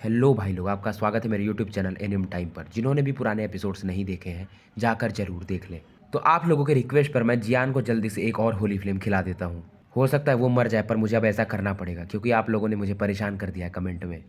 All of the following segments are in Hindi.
हेलो भाई लोग, आपका स्वागत है मेरे यूट्यूब चैनल एनिम टाइम पर। जिन्होंने भी पुराने एपिसोड्स नहीं देखे हैं जाकर जरूर देख लें। तो आप लोगों के रिक्वेस्ट पर मैं जियान को जल्दी से एक और होली फिल्म खिला देता हूँ। हो सकता है वो मर जाए, पर मुझे अब ऐसा करना पड़ेगा क्योंकि आप लोगों ने मुझे परेशान कर दिया है कमेंट में।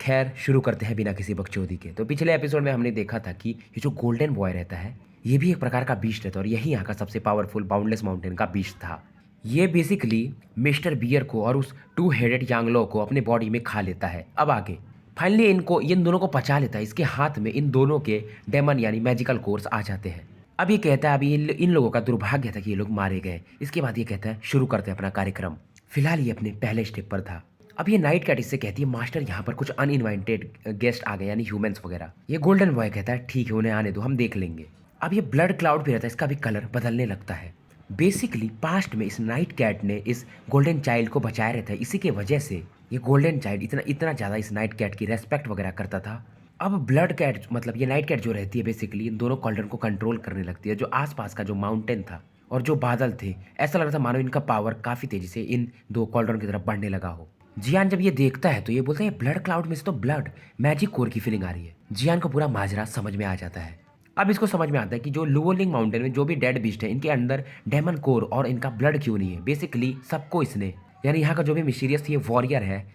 खैर, शुरू करते हैं बिना किसी बकचोदी के। तो पिछले एपिसोड में हमने देखा था कि ये जो गोल्डन बॉय रहता है, ये भी एक प्रकार का बीस्ट रहता है और यही यहाँ का सबसे पावरफुल बाउंडलेस माउंटेन का बीस्ट था। ये बेसिकली मिस्टर बियर को और उस टू हेडेड यांगलो को अपने बॉडी में खा लेता है। अब आगे फाइनली इनको इन दोनों को पचा लेता है। इसके हाथ में इन दोनों के डेमन यानी मैजिकल कोर्स आ जाते हैं। अब ये कहता है, अभी इन लोगों का दुर्भाग्य था कि ये लोग मारे गए। इसके बाद ये कहता है शुरू करते हैं अपना कार्यक्रम। फिलहाल ये अपने पहले स्टेप पर था। अब ये नाइट कैट इससे कहती है, मास्टर यहाँ पर कुछ अनइनवाइटेड गेस्ट आ गए यानी ह्यूमंस वगैरह। ये गोल्डन बॉय कहता है ठीक है, उन्हें आने दो, हम देख लेंगे। अब ये ब्लड क्लाउड भी रहता है, इसका भी कलर बदलने लगता है। बेसिकली पास्ट में इस नाइट कैट ने इस गोल्डन चाइल्ड को बचाया रहता है। इसी के वजह से ये गोल्डन चाइल्ड इतना इतना ज़्यादा इस नाइट कैट की रेस्पेक्ट वगैरह करता था। अब ब्लड कैट मतलब ये नाइट कैट जो रहती है बेसिकली इन दोनों कॉल्डन को कंट्रोल करने लगती है। जो आसपास का जो माउंटेन था और जो बादल थे, ऐसा लग रहा था मानो इनका पावर काफ़ी तेज़ी से इन दो कॉल्डन की तरफ बढ़ने लगा हो। जियान जब ये देखता है तो ये बोलता है ब्लड क्लाउड में से तो ब्लड मैजिक कोर की फीलिंग आ रही है। जियान को पूरा माजरा समझ में आ जाता है। अब इसको समझ में आता है कि जो लुओलिंग माउंटेन में जो भी डेड बीस्ट है, इनके अंदर डेमन कोर और इनका ब्लड क्यों नहीं है। बेसिकली सबको इसने यानी यहाँ का जो भी मिस्टीरियस ये वॉरियर है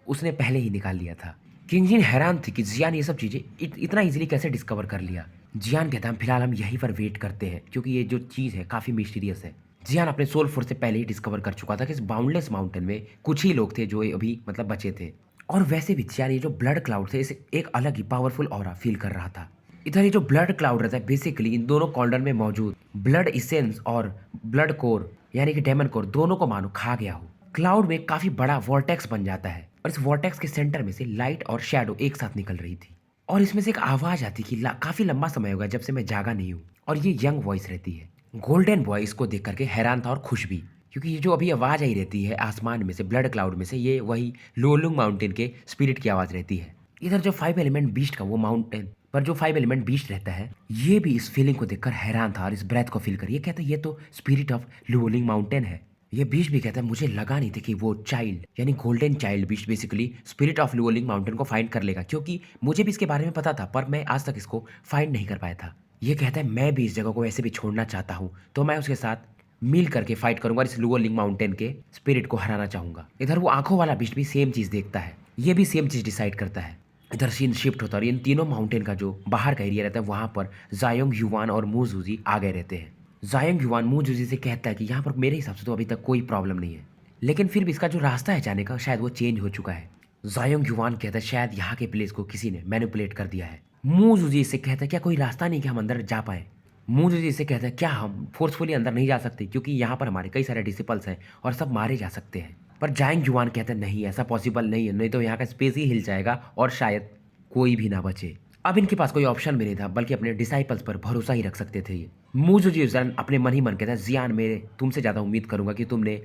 उसने पहले ही निकाल लिया था। किंग जिन हैरान थी कि जियान ये सब चीज़ें इतना इजीली कैसे डिस्कवर कर लिया। जियान कहता है फिलहाल हम यहीं पर वेट करते हैं क्योंकि ये जो चीज़ है काफ़ी मिस्टीरियस है। जियान अपने सोल फोर्स से पहले ही डिस्कवर कर चुका था कि इस बाउंडलेस माउंटेन में कुछ ही लोग थे जो अभी मतलब बचे थे। और वैसे भी जियान ये जो ब्लड क्लाउड थे इसे एक अलग ही पावरफुल ऑरा फील कर रहा था। इधर ये जो ब्लड क्लाउड रहता है बेसिकली इन दोनों कॉल्डर में मौजूद ब्लड इसेंस और ब्लड कोर यानी कि डेमन कोर दोनों को मानो खा गया हो। क्लाउड में काफी बड़ा वॉर्टेक्स बन जाता है और इस वॉर्टेक्स के सेंटर में से लाइट और शैडो एक साथ निकल रही थी। और इसमें से एक आवाज आती कि काफी लंबा समय होगा जब से मैं जागा नहीं हूँ। और ये यंग वॉइस रहती है। गोल्डन बॉय इसको देख करके हैरान था और खुश भी, क्योंकि ये जो अभी आवाज आई रहती है आसमान में से ब्लड क्लाउड में से, ये वही लोलुंग माउंटेन के स्पिरिट की आवाज रहती है। इधर जो 5 एलिमेंट बीस्ट का वो माउंटेन पर जो 5 एलिमेंट बीस्ट रहता है, ये भी इस फीलिंग को देखकर हैरान था और इस ब्रेथ को फील कर ये कहता है ये तो स्पिरिट ऑफ लुओलिंग माउंटेन है। ये बीस्ट भी कहता है मुझे लगा नहीं था कि वो चाइल्ड यानी golden child beast basically spirit of Luoling mountain को फाइंड कर लेगा, क्योंकि मुझे भी इसके बारे में पता था पर मैं आज तक इसको फाइंड नहीं कर पाया था। ये कहता है मैं भी इस जगह को ऐसे भी छोड़ना चाहता हूँ, तो मैं उसके साथ मिल करके फाइट करूंगा और इस लुओलिंग माउंटेन के स्पिरिट को हराना चाहूंगा। इधर वो आंखों वाला बीस्ट भी सेम चीज देखता है, ये भी सेम चीज डिसाइड करता है। इधर सीन शिफ्ट होता है और इन तीनों माउंटेन का जो बाहर का एरिया रहता है वहां पर जायोंग युवान और मूजूजी आ गए रहते हैं। जायोंग युवान मूजूजी से कहता है कि यहाँ पर मेरे हिसाब से तो अभी तक कोई प्रॉब्लम नहीं है, लेकिन फिर भी इसका जो रास्ता है जाने का शायद वो चेंज हो चुका है। जायोंग युवान कहता है शायद यहाँ के प्लेस को किसी ने मैनिपुलेट कर दिया है। मूजूजी से कहता है क्या कोई रास्ता नहीं कि हम अंदर जा पाए। मूजूजी से कहता है क्या हम फोर्सफुली अंदर नहीं जा सकते, क्योंकि यहाँ पर हमारे कई सारे डिसिपल्स हैं और सब मारे जा सकते हैं। पर जायंग युवान कहते हैं नहीं, ऐसा पॉसिबल नहीं है, नहीं तो यहाँ का स्पेस ही हिल जाएगा और शायद कोई भी ना बचे। अब इनके पास कोई ऑप्शन भी नहीं था बल्कि अपने डिसाइपल्स पर भरोसा ही रख सकते थे। ये मूजूजी अपने मन ही मन कहता है जियान मेरे तुमसे ज़्यादा उम्मीद करूंगा कि तुमने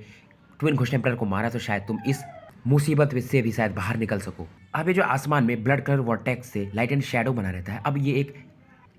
ट्विन घोष टेम्पलर को मारा तो शायद तुम इस मुसीबत से भी शायद बाहर निकल सको। अब ये जो आसमान में ब्लड कलर वॉर्टेक्स से लाइट एंड शैडो बना रहता है, अब ये एक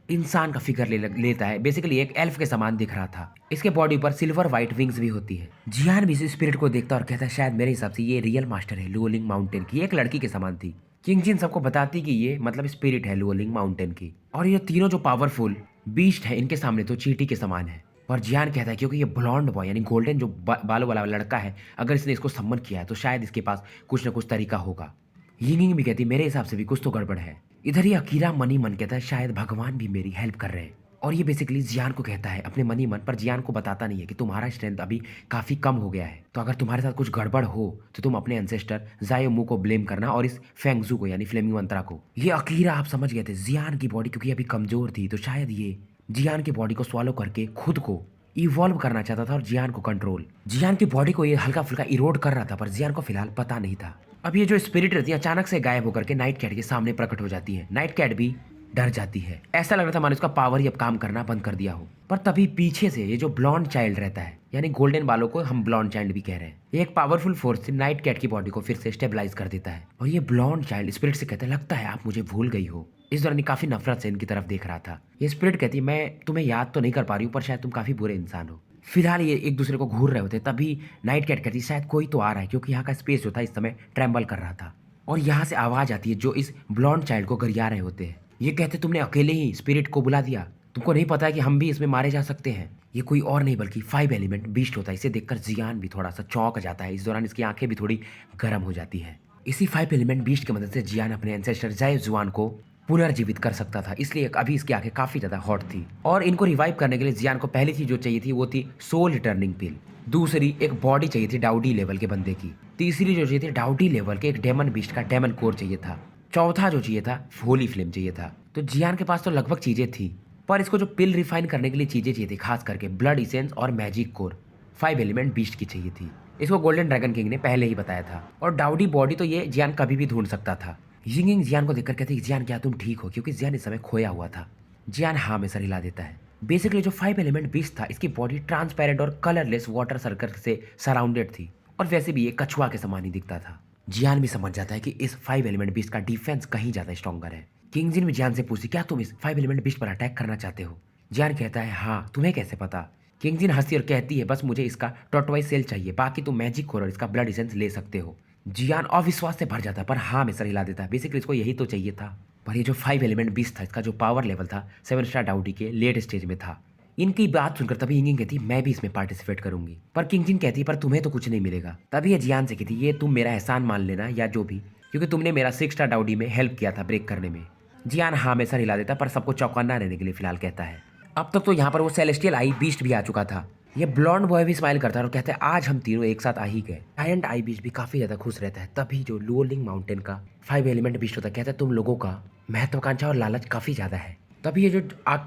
इंसान का फिगर लेता है। बेसिकली एक एल्फ के समान दिख रहा था। इसके बॉडी पर सिल्वर व्हाइट विंग्स भी होती है। जियान भी इस स्पिरिट को देखता और कहता है शायद मेरे हिसाब से ये रियल मास्टर है लुओलिंग माउंटेन की। एक लड़की के समान थी। किंग जिन सबको बताती कि ये मतलब स्पिरिट है लुओलिंग माउंटेन की, और ये तीनों जो पावरफुल बीस्ट है इनके सामने तो चींटी के समान है। और जियान कहता है क्योंकि ये ब्लॉन्ड बॉय यानी गोल्डन जो बालों वाला लड़का है, अगर इसने इसको सम्मन किया है तो शायद इसके पास कुछ ना कुछ तरीका होगा। यिंगिंग भी कहती मेरे हिसाब से भी कुछ तो गड़बड़ है। इधर ये अकीरा मनी मन कहता है शायद भगवान भी मेरी हेल्प कर रहे हैं। और ये बेसिकली जियान को कहता है अपने मनी मन, पर जियान को बताता नहीं है कि तुम्हारा स्ट्रेंथ अभी काफी कम हो गया है, तो अगर तुम्हारे साथ कुछ गड़बड़ हो तो तुम अपने एंसेस्टर जायोमू को ब्लेम करना और इस फेंगजू को यानी फ्लेमिंग मंत्रा को। ये अकीरा आप समझ गए थे, जियान की बॉडी क्योंकि अभी कमजोर थी तो शायद ये जियान की बॉडी को स्वॉलो करके खुद को इवॉल्व करना चाहता था और जियान को कंट्रोल। जियान की बॉडी को ये हल्का फुल्का इरोड कर रहा था, पर जियान को फिलहाल पता नहीं था। अब ये जो स्पिरिट रहती है अचानक से गायब होकर के नाइट कैट के सामने प्रकट हो जाती है। नाइट कैट भी डर जाती है, ऐसा लग रहा था मानो इसका पावर ही अब काम करना बंद कर दिया हो। पर तभी पीछे से ये जो ब्लॉन्ड चाइल्ड रहता है यानी गोल्डन बालों को हम ब्लॉन्ड चाइल्ड भी कह रहे हैं, ये एक पावरफुल फोर्स से नाइट कैट की बॉडी को फिर से स्टेबलाइज कर देता है। और ये ब्लॉन्ड चाइल्ड स्पिरिट से कहता है लगता है आप मुझे भूल गई हो। इस दौरान काफी नफरत से इनकी तरफ देख रहा था। ये स्पिरिट कहती है मैं तुम्हें याद तो नहीं कर पा रही हूँ, पर शायद तुम काफी बुरे इंसान हो। फिलहाल ये एक दूसरे को घूर रहे होते, तभी नाइट कैट कहती शायद कोई तो आ रहा है, क्योंकि यहाँ का स्पेस जो था इस समय ट्रैम्बल कर रहा था। और यहाँ से आवाज आती है जो इस ब्लॉन्ड चाइल्ड को गरिया रहे होते हैं। ये कहते तुमने अकेले ही स्पिरिट को बुला दिया, तुमको नहीं पता है कि हम भी इसमें मारे जा सकते हैं। ये कोई और नहीं बल्कि 5 एलिमेंट बीस्ट होता है। इसे देखकर जियान भी थोड़ा सा चौंक जाता है। इस दौरान इसकी आंखें भी थोड़ी गर्म हो जाती है। इसी 5 एलिमेंट बीस्ट की मदद से जियान अपने एंसेस्टर जय जुआन को पुनर्जीवित कर सकता था, इसलिए अभी इसकी आंखें काफी ज्यादा हॉट थी। और इनको रिवाइव करने के लिए जियान को पहली चीज जो चाहिए थी वो थी सोल रिटर्निंग पिल। दूसरी एक बॉडी चाहिए थी डाउडी लेवल के बंदे की। तीसरी जो चाहिए थी डाउडी लेवल के एक डेमन बीस्ट का डेमन कोर चाहिए था। चौथा जो चाहिए था होली फ्लेम चाहिए था। तो जियान के पास तो लगभग चीजें थी, पर इसको जो पिल रिफाइन करने के लिए चीजें चाहिए थी, खास करके ब्लड इसेंस और मैजिक कोर 5 एलिमेंट बीस्ट की चाहिए थी। इसको गोल्डन ड्रैगन किंग ने पहले ही बताया था। और डाउडी बॉडी तो ये जियान कभी भी ढूंढ सकता था। यिंगिंग जियान को देखकर कहती है जियान क्या तुम ठीक हो, क्योंकि जियान इस समय खोया हुआ था। जियान हाँ में सर हिला देता है। बेसिकली जो 5 एलिमेंट बीस्ट था इसकी बॉडी ट्रांसपेरेंट और कलरलेस वाटर सर्कल से सराउंडेड थी, और वैसे भी ये कछुआ के समान ही दिखता था। जियान भी समझ जाता है कि इस 5 एलिमेंट बीस्ट का डिफेंस कहीं ज्यादा स्ट्रॉन्गर है। किंगजिन भी जियान से पूछती क्या तुम इस 5 एलिमेंट बीस्ट पर अटैक करना चाहते हो। जियान कहता है हाँ, तुम्हें कैसे पता। किंगजिन हंसती और कहती है बस मुझे इसका टॉर्टवाइज सेल चाहिए, बाकी तुम मैजिक कोर और इसका ब्लड इसेंस ले सकते हो। जियान अविश्वास से भर जाता है पर हाँ में सर हिला देता है। बेसिकली इसको यही तो चाहिए था। पर ये जो 5 एलिमेंट बीस्ट था इसका जो पावर लेवल था 7 स्टार डाउडी के लेट स्टेज में था। इनकी बात सुनकर तभी यिंगिंग कहती मैं भी इसमें पार्टिसिपेट करूंगी, पर किंगजिन कहती पर तुम्हें तो कुछ नहीं मिलेगा। तभी ये जियान से कहती ये तुम मेरा एहसान मान लेना या जो भी, क्योंकि तुमने मेरा 6 स्टार डाउडी में हेल्प किया था ब्रेक करने में। जियान हाँ में सर हिला देता पर सबको चौकन्ना रहने के लिए फिलहाल कहता है। अब तक तो यहाँ पर वो सेलेस्टियल आई बीस्ट भी आ चुका था। ये ब्लॉन्ड बॉय भी स्माइल करता है और कहता है आज हम तीनों एक साथ आ ही गए। जायंट आई बीस्ट भी काफी ज्यादा खुश रहता है। तभी जो लुओलिंग माउंटेन का 5 एलिमेंट बीस्ट होता है कहता है तुम लोगों का महत्वाकांक्षा और लालच काफी ज्यादा है। तभी ये जो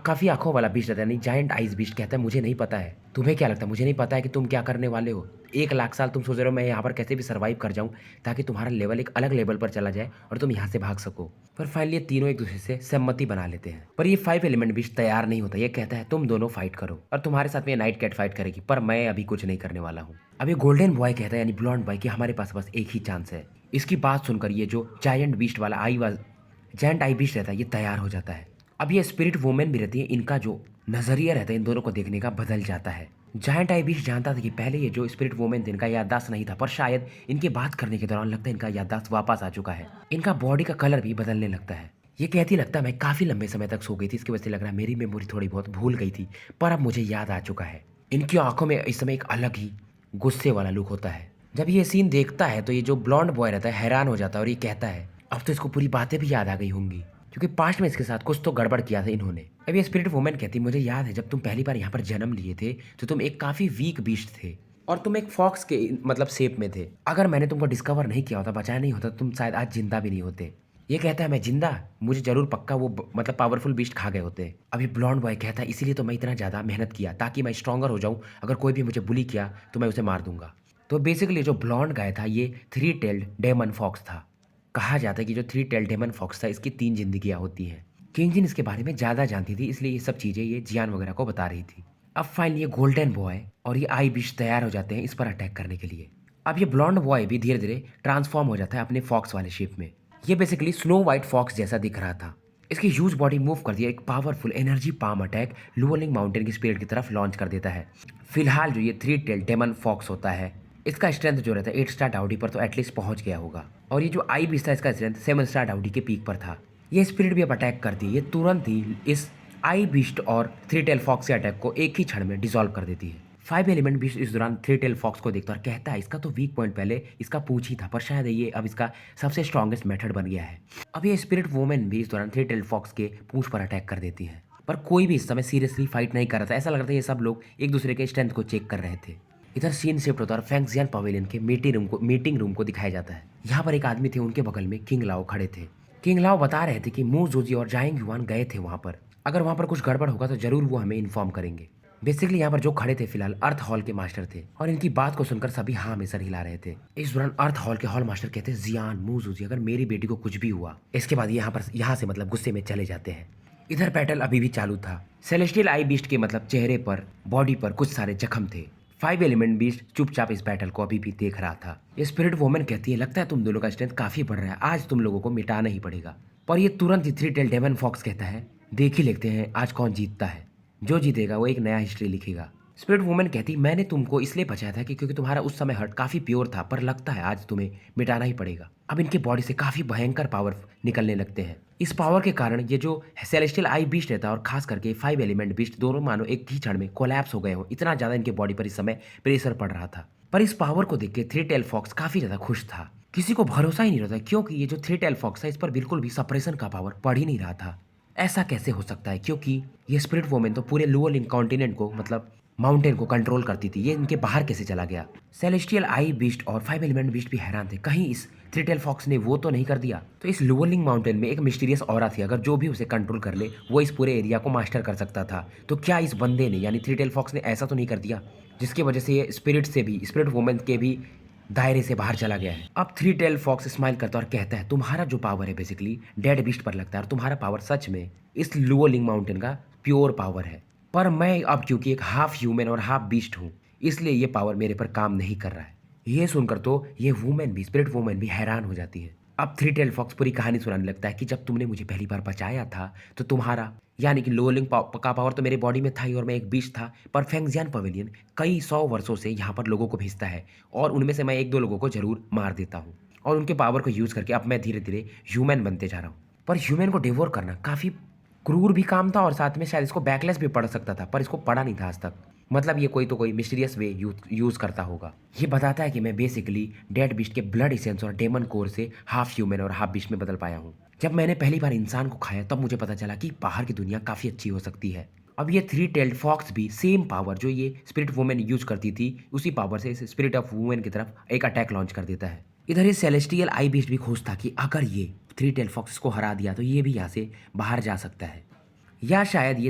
काफी आंखों वाला बीस्ट रहता है नहीं जायंट आइज बीस्ट कहता है मुझे नहीं पता है, तुम्हें क्या लगता है मुझे नहीं पता है कि तुम क्या करने वाले हो। 1 लाख साल तुम सोच रहे हो मैं यहाँ पर कैसे भी सर्वाइव कर जाऊँ ताकि तुम्हारा लेवल एक अलग लेवल पर चला जाए और तुम यहाँ से भाग सको। पर फाइनली ये तीनों एक दूसरे से सहमति बना लेते हैं। पर ये 5 एलिमेंट बीस्ट तैयार नहीं होता। ये कहता है तुम दोनों फाइट करो और तुम्हारे साथ में नाइट कैट फाइट करेगी, पर मैं अभी कुछ नहीं करने वाला हूँ। अभी गोल्डन बॉय कहता है यानी ब्लॉन्ड बॉय कि हमारे पास बस एक ही चांस है। इसकी बात सुनकर ये जो जायंट बीस्ट वाला जायंट आई बीस्ट रहता है ये तैयार हो जाता है। अब ये स्पिरिट वुमेन भी रहती है, इनका जो नजरिया रहता है इन दोनों को देखने का बदल जाता है। जायंट आई बीस्ट जानता था कि पहले ये जो स्पिरिट वुमेन थे इनका याददाश्त नहीं था, पर शायद इनकी बात करने के दौरान लगता है इनका याददाश्त वापस आ चुका है। इनका बॉडी का कलर भी बदलने लगता है। ये कहती लगता है मैं काफी लंबे समय तक सो गई थी, इसकी वजह से लग रहा है मेरी मेमोरी थोड़ी बहुत भूल गई थी, पर अब मुझे याद आ चुका है। इनकी आंखों में इस समय एक अलग ही गुस्से वाला लुक होता है। जब ये सीन देखता है तो ये जो ब्लॉन्ड बॉय रहता है हैरान हो जाता है और ये कहता है अब तो इसको पूरी बातें भी याद आ गई होंगी, क्योंकि पास्ट में इसके साथ कुछ तो गड़बड़ किया था इन्होंने। अब ये स्पिरिट वुमेन कहती मुझे याद है जब तुम पहली बार यहाँ पर जन्म लिए थे तो तुम एक काफी वीक बीस्ट थे और तुम एक फॉक्स के मतलब शेप में थे। अगर मैंने तुमको डिस्कवर नहीं किया होता, बचाया नहीं होता, तो तुम शायद आज जिंदा भी नहीं होते। ये कहता है मैं जिंदा, मुझे जरूर पक्का वो मतलब पावरफुल बीस्ट खा गए होते। अभी ब्लॉन्ड बॉय कहता है इसीलिए तो मैं इतना ज्यादा मेहनत किया ताकि मैं स्ट्रॉन्गर हो जाऊं, अगर कोई भी मुझे बुली किया तो मैं उसे मार दूंगा। तो बेसिकली जो ब्लॉन्ड गाय था ये 3 टेल्ड डेमन फॉक्स था। कहा जाता है कि जो 3 टेल्ड डेमन फॉक्स था इसकी 3 जिंदगियां होती हैं। किंगजिन इसके बारे में ज्यादा जानती थी, इसलिए ये सब चीजें ये जियान वगैरह को बता रही थी। अब फाइनली ये गोल्डन बॉय और ये आई बिश तैयार हो जाते हैं इस पर अटैक करने के लिए। अब ये ब्लॉन्ड बॉय भी धीरे धीरे ट्रांसफॉर्म हो जाता है अपने फॉक्स वाले शेप में। ये बेसिकली स्नो व्हाइट फॉक्स जैसा दिख रहा था। इसकी ह्यूज बॉडी मूव कर दिया, एक powerful energy palm attack Luoling mountain की स्पिरिट की तरफ लॉन्च कर देता है। फिलहाल जो ये 3 टेल्ड डेमन फॉक्स होता है इसका स्ट्रेंथ जो रहता है 8 स्टार डाउडी पर तो एटलीस्ट पहुंच गया होगा, और ये जो आई बीस था इसका स्ट्रेंथ 7 स्टार डाउडी के पीक पर था। ये स्पिरिट भी अब अटैक करती है। ये तुरंत ही इस आई बीस्ट और 3 टेल फॉक्स के अटैक को एक ही क्षण में डिसॉल्व कर देती है। 5 एलिमेंट बीस्ट इस दौरान 3 टेल फॉक्स को देखता है और कहता है इसका तो वीक पॉइंट पहले इसका पूंछ ही था, पर शायद ये अब इसका सबसे स्ट्रॉन्गेस्ट मेथड बन गया है। अब ये स्पिरिट वुमेन भी इस दौरान 3 टेल फॉक्स के पूंछ पर अटैक कर देती है, पर कोई भी इस समय सीरियसली फाइट नहीं कर रहा था। ऐसा लग रहा था ये सब लोग एक दूसरे के स्ट्रेंथ को चेक कर रहे थे। इधर सीन शिफ्ट होता है और फैंक्सियन पवेलियन के मीटिंग रूम को दिखाया जाता है। यहाँ पर एक आदमी थे, उनके बगल में किंग लाओ खड़े थे। किंग लाओ बता रहे थे कि मू जोजी और जाएंग युआन गए थे वहाँ पर, अगर वहाँ पर कुछ गड़बड़ होगा तो जरूर वो हमें इन्फॉर्म करेंगे। बेसिकली यहाँ पर जो खड़े थे फिलहाल अर्थ हॉल के मास्टर थे, और इनकी बात को सुनकर सभी हाँ में सर हिला रहे थे। इस दौरान अर्थ हॉल के हॉल मास्टर कहते हैं जियान मू जोजी अगर मेरी बेटी को कुछ भी हुआ, इसके बाद यहाँ से मतलब गुस्से में चले जाते हैं। इधर बैटल अभी भी चालू था। सेलेस्टियल आई बीस्ट के मतलब चेहरे पर बॉडी पर कुछ सारे जख्म थे। 5 एलिमेंट बीस्ट चुपचाप इस बैटल को अभी भी देख रहा था। ये स्पिरिट वुमेन कहती है लगता है तुम दोनों का स्ट्रेंथ काफी बढ़ रहा है, आज तुम लोगों को मिटाना ही पड़ेगा। पर ये तुरंत ही 3 टेल डेमन फॉक्स कहता है देख ही लेते हैं आज कौन जीतता है, जो जीतेगा वो एक नया हिस्ट्री लिखेगा। स्पिरिट वुमन कहती, मैंने तुमको इसलिए बचाया था कि क्योंकि तुम्हारा उस समय हर्ट काफ़ी प्योर था, पर लगता है आज तुम्हें मिटाना ही पड़ेगा। अब इनके बॉडी से काफ़ी भयंकर पावर निकलने लगते हैं। इस पावर के कारण ये जो सेलेस्टियल आई बीस्ट रहता है और खास करके 5 एलिमेंट बीस्ट दोनों मानो एक ही क्षण में कोलैप्स हो गए हो, इतना ज़्यादा इनके बॉडी पर इस समय प्रेशर पड़ रहा था। पर इस पावर को देख के थ्री टेल फॉक्स काफ़ी ज़्यादा खुश था। किसी को भरोसा ही नहीं रहता क्योंकि ये जो थ्री टेल फॉक्स है इस पर बिल्कुल भी सप्रेशन का पावर पड़ ही नहीं रहा था। ऐसा कैसे हो सकता है, क्योंकि ये स्पिरिट वुमन तो पूरे लोअर लिंक कॉन्टिनेंट को मतलब माउंटेन को कंट्रोल करती थी, ये इनके बाहर कैसे चला गया। सेलेस्टियल आई बीस्ट और 5 एलिमेंट बीस्ट भी हैरान थे, कहीं इस थ्री टेल फॉक्स ने वो तो नहीं कर दिया। तो इस लोअर लिंक माउंटेन में एक मिस्टीरियस ऑरा थी, अगर जो भी उसे कंट्रोल कर ले वो इस पूरे एरिया को मास्टर कर सकता था। तो क्या इस बंदे ने यानी थ्री टेल फॉक्स ने ऐसा तो नहीं कर दिया जिसकी वजह से ये स्पिरिट वुमन के भी दायरे से बाहर चला गया है। अब थ्री टेल फॉक्स स्माइल करता और कहता है, तुम्हारा जो पावर है बेसिकली डेड बीस्ट पर लगता है और तुम्हारा पावर सच में इस लोअर लिंक माउंटेन का प्योर पावर है। पर मैं अब क्योंकि एक हाफ ह्यूमन और हाफ बीस्ट हूँ, इसलिए ये पावर मेरे पर काम नहीं कर रहा है। ये सुनकर तो ये वुमेन भी स्पिरिट वुमेन भी हैरान हो जाती है। अब थ्री टेल फॉक्स पूरी कहानी सुनाने लगता है कि जब तुमने मुझे पहली बार बचाया था तो तुम्हारा यानी कि लोलिंग का पावर तो मेरे बॉडी में था ही और मैं एक बीस्ट था, पर फेंगजियान पवेलियन कई 100 वर्षों से यहाँ पर लोगों को भेजता है और उनमें से मैं 1-2 लोगों को जरूर मार देता हूँ और उनके पावर को यूज़ करके अब मैं धीरे धीरे ह्यूमन बनते जा रहा हूँ। पर ह्यूमन को डिवोर करना काफ़ी क्रूर भी काम था और साथ में शायद इसको बैकलेस भी पड़ सकता था, पर इसको पड़ा नहीं था आज तक। मतलब ये कोई मिस्टीरियस वे यूज़ करता होगा। ये बताता है कि मैं बेसिकली डेड बीस्ट के ब्लड इसेंस और डेमन कोर से हाफ ह्यूमन और हाफ बीस्ट में बदल पाया हूँ। जब मैंने पहली बार इंसान को खाया तब मुझे पता चला कि बाहर की दुनिया काफ़ी अच्छी हो सकती है। अब ये थ्री टेल्ड फॉक्स भी सेम पावर जो ये स्पिरिट वुमेन यूज करती थी उसी पावर से इस स्पिरिट ऑफ वुमेन की तरफ एक अटैक लॉन्च कर देता है। इधर ये सेलेस्टियल आई बीस्ट भी खुश था कि अगर ये थ्री टेल फॉक्स को हरा दिया तो ये भी यहाँ से बाहर जा सकता है, या शायद ये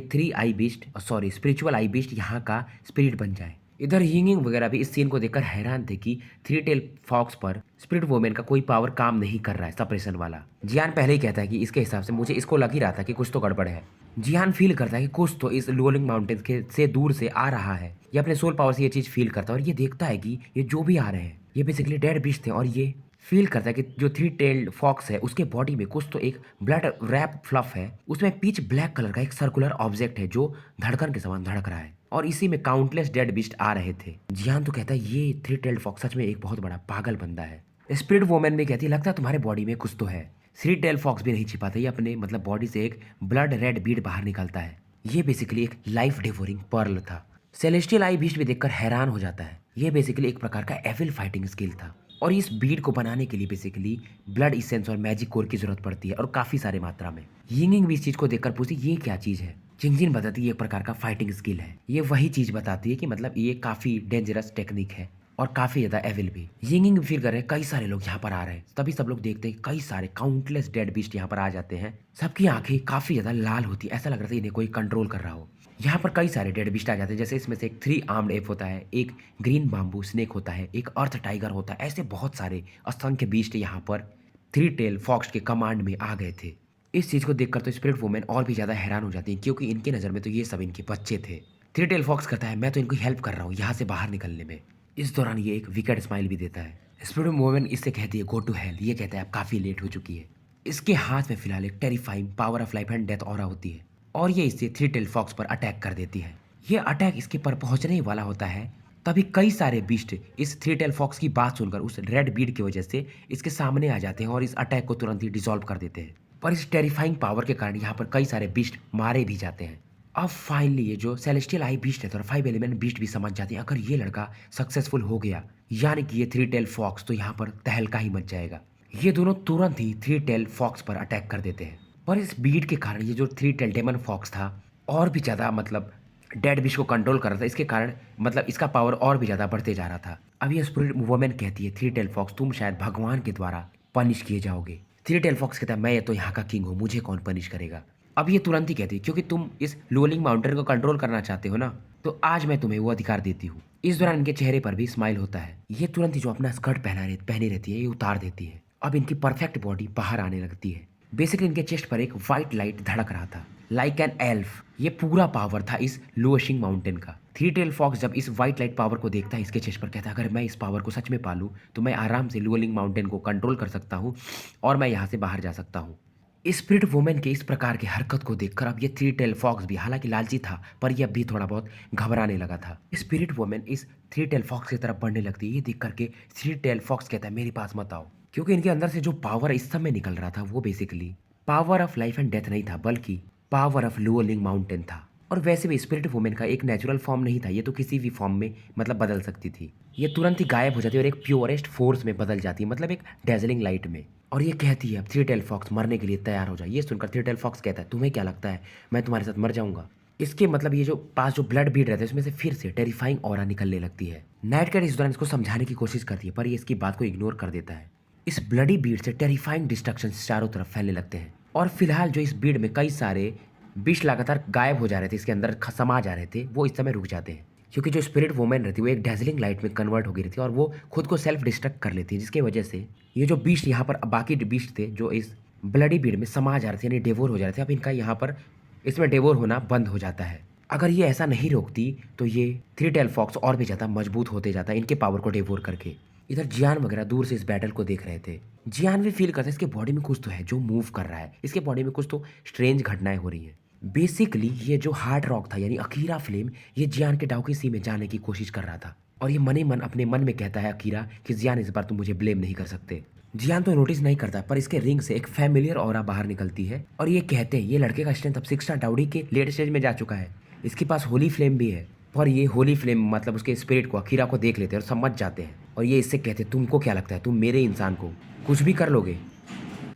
स्पिरिचुअल आई बीस्ट यहाँ का स्पिरिट बन जाए। इधर यिंगिंग वगैरह भी इस सीन को देखकर हैरान थे कि थ्री टेल फॉक्स पर स्पिरिट वुमेन का कोई पावर काम नहीं कर रहा है सप्रेशन वाला। जियान पहले ही कहता है कि इसके हिसाब से मुझे इसको लग ही रहा था कि कुछ तो गड़बड़ है। जियान फील करता है कि कुछ तो इस लोलिंग माउंटेन के से दूर से आ रहा है। ये अपने सोल पावर से ये चीज फील करता है और ये देखता है कि ये जो भी आ रहे हैं ये बेसिकली डेड बीस्ट थे और ये फील करता है कि जो थ्री टेल्ड फॉक्स है उसके बॉडी में कुछ तो एक ब्लड रैप फ्लफ है, उसमें पिच ब्लैक कलर का एक सर्कुलर ऑब्जेक्ट है जो धड़कन के समान धड़क रहा है और इसी में काउंटलेस डेड बीस्ट आ रहे थे। जियान तो कहता है ये थ्री टेल्ड फॉक्स सच में एक बहुत बड़ा पागल बंदा है। स्पिरिट वुमेन भी कहती है लगता है तुम्हारे बॉडी में कुछ तो है। थ्री टेल फॉक्स भी नहीं छिपाता, ये अपने मतलब बॉडी से एक ब्लड रेड बीड बाहर निकलता है। ये बेसिकली एक लाइफ डिवोरिंग पर्ल था। सेलेस्टियल आई बीस्ट भी देखकर हैरान हो जाता है। ये बेसिकली एक प्रकार का एविल फाइटिंग स्किल था और इस बीड को बनाने के लिए बेसिकली ब्लड इसेंस और मैजिक कोर की जरूरत पड़ती है और काफी सारे मात्रा में। यिंगिंग भी इस चीज को देखकर पूछती ये क्या चीज है। जिंगजिन बताती है एक प्रकार का फाइटिंग स्किल है। ये वही चीज बताती है कि मतलब ये काफी डेंजरस टेक्निक है और काफी ज्यादा एविल भी। यिंगिंग फील कर रहे हैं कई सारे लोग यहाँ पर आ रहे हैं, तभी सब लोग देखते हैं कई सारे काउंटलेस डेड बीस्ट यहाँ पर आ जाते हैं। सबकी आंखें काफी ज्यादा लाल होती है, ऐसा लग रहा था इन्हें कोई कंट्रोल कर रहा हो। यहाँ पर कई सारे डेड बीस्ट आ जाते हैं, जैसे इसमें से एक 3 आर्म्ड एप होता है, एक ग्रीन बाम्बू स्नेक होता है, एक अर्थ टाइगर होता है। ऐसे बहुत सारे असंख्य बीस्ट यहाँ पर थ्री टेल फॉक्स के कमांड में आ गए थे। इस चीज़ को देखकर तो स्पिरिट वुमेन और भी ज़्यादा हैरान हो जाती है क्योंकि इनकी नज़र में तो ये सब इनके बच्चे थे। थ्री टेल फॉक्स कहता है मैं तो इनको हेल्प कर रहा हूँ यहाँ से बाहर निकलने में। इस दौरान ये एक विकेट स्माइल भी देता है। स्पिरिट वुमेन इससे कहती है गो टू हेल। ये कहता है अब काफ़ी लेट हो चुकी है। इसके हाथ में फिलहाल एक terrifying power of life and death aura होती है और ये इससे थ्री टेल फॉक्स पर अटैक कर देती है। ये अटैक इसके पर पहुंचने ही वाला होता है तभी कई सारे बीस्ट इस थ्री टेल फॉक्स की बात सुनकर उस रेड बीड की वजह से इसके सामने आ जाते हैं और इस अटैक को तुरंत ही डिसॉल्व कर देते हैं। पर इस टेरिफाइंग पावर के कारण यहाँ पर कई सारे बीस्ट मारे भी जाते हैं। अब फाइनली ये जो सेलेस्टियल आई बीस्ट है तो 5 एलिमेंट बीस्ट भी समझ जाते हैं अगर ये लड़का सक्सेसफुल हो गया यानी कि ये थ्री टेल फॉक्स तो यहाँ पर तहलका ही मच जाएगा। ये दोनों तुरंत ही थ्री टेल फॉक्स पर अटैक कर देते हैं। पर इस बीट के कारण ये जो थ्री टेल डेमन फॉक्स था और भी ज़्यादा मतलब डेड बीस्ट को कंट्रोल कर रहा था, इसके कारण मतलब इसका पावर और भी ज़्यादा बढ़ते जा रहा था। अब ये स्पिरिट वुमेन कहती है थ्री टेल फॉक्स तुम शायद भगवान के द्वारा पनिश किए जाओगे। थ्री टेल फॉक्स कहता है मैं तो यहाँ का किंग हूँ, मुझे कौन पनिश करेगा। अब ये तुरंत ही कहती है क्योंकि तुम इस लोलिंग माउंटेन को कंट्रोल करना चाहते हो ना, तो आज मैं तुम्हें वो अधिकार देती हूँ। इस दौरान इनके चेहरे पर भी स्माइल होता है। ये तुरंत ही जो अपना स्कर्ट पहनी रहती है ये उतार देती है। अब इनकी परफेक्ट बॉडी बाहर आने लगती है। बेसिकली इनके चेस्ट पर एक व्हाइट लाइट धड़क रहा था लाइक एन एल्फ। ये पूरा पावर था इस लोअशिंग माउंटेन का। थ्री टेल फॉक्स जब इस व्हाइट लाइट पावर को देखता है इसके चेस्ट पर कहता है अगर मैं इस पावर को सच में पालूं तो मैं आराम से लोअलिंग माउंटेन को कंट्रोल कर सकता हूं और मैं यहाँ से बाहर जा सकता हूँ। स्पिरिट वुमेन के इस प्रकार की हरकत को देखकर अब ये थ्री टेल फॉक्स भी हालांकि लालची था पर ये अब भी थोड़ा बहुत घबराने लगा था। स्पिरिट वुमेन इस थ्री टेल फॉक्स की तरफ बढ़ने लगती है। ये देख करके थ्री टेल फॉक्स कहता है मेरे पास मत आओ, क्योंकि इनके अंदर से जो पावर इस समय निकल रहा था वो basically power of life and death नहीं था बल्कि पावर ऑफ लुओलिंग माउंटेन था। और वैसे भी स्पिरिट वुमेन का एक नेचुरल फॉर्म नहीं था, ये तो किसी भी फॉर्म में मतलब बदल सकती थी। ये तुरंत ही गायब हो जाती है और एक प्योरेस्ट फोर्स में बदल जाती है, मतलब एक डेजलिंग लाइट में। और ये कहती है अब थ्री टेल फॉक्स मरने के लिए तैयार हो जाए। ये सुनकर थ्री टेल फॉक्स कहता है तुम्हें क्या लगता है मैं तुम्हारे साथ मर जाऊंगा। इसके मतलब ये जो पास जो ब्लड बीड रहता है उसमें से फिर से टेरिफाइंग ऑरा निकलने लगती है। नाइट कैट इस दौरान इसको समझाने की कोशिश करती है पर ये इसकी बात को इग्नोर कर देता है। इस ब्लडी बीड से टेरिफाइंग डिस्ट्रक्शन चारों तरफ फैलने लगते हैं और फिलहाल जो इस बीड में कई सारे विष लगातार गायब हो जा रहे थे, इसके अंदर समा जा रहे थे, वो इस समय रुक जाते हैं क्योंकि जो स्पिरिट वुमेन रहती है वो एक डेजलिंग लाइट में कन्वर्ट हो गई थी और वो खुद को सेल्फ डिस्ट्रक्ट कर लेती है, जिसकी वजह से ये जो बीस्ट यहाँ पर बाकी बीस्ट थे जो इस ब्लडी बीड में समा जा रहे थे यानी डेवोर हो जा रहे थे, अब इनका यहाँ पर इसमें डेवोर होना बंद हो जाता है। अगर ये ऐसा नहीं रोकती तो ये थ्री टेल फॉक्स और भी ज़्यादा मजबूत होते जाता है इनके पावर को डेवोर करके। इधर जियान वगैरह दूर से इस बैटल को देख रहे थे। जियान भी फील करता है इसके बॉडी में कुछ तो है जो मूव कर रहा है, इसके बॉडी में कुछ तो स्ट्रेंज घटनाएं हो रही हैं। बेसिकली ये जो हार्ड रॉक था यानी अकीरा फ्लेम ये जियान के डाउकी सी में जाने की कोशिश कर रहा था और ये मने मन अपने मन में कहता है अकीरा कि जियान इस बार तुम मुझे ब्लेम नहीं कर सकते। जियान तो नोटिस नहीं करता पर इसके रिंग से एक फैमिलियर ऑरा बाहर निकलती है और ये कहते हैं ये लड़के का स्ट्रेंथ अब 6 स्टार डाउडी के लेट स्टेज में जा चुका है, इसके पास होली फ्लेम भी है। पर ये होली फ्लेम मतलब उसके स्पिरिट को अकीरा को देख लेते हैं और समझ जाते हैं और ये इससे कहते हैं तुमको क्या लगता है तुम मेरे इंसान को कुछ भी कर लोगे।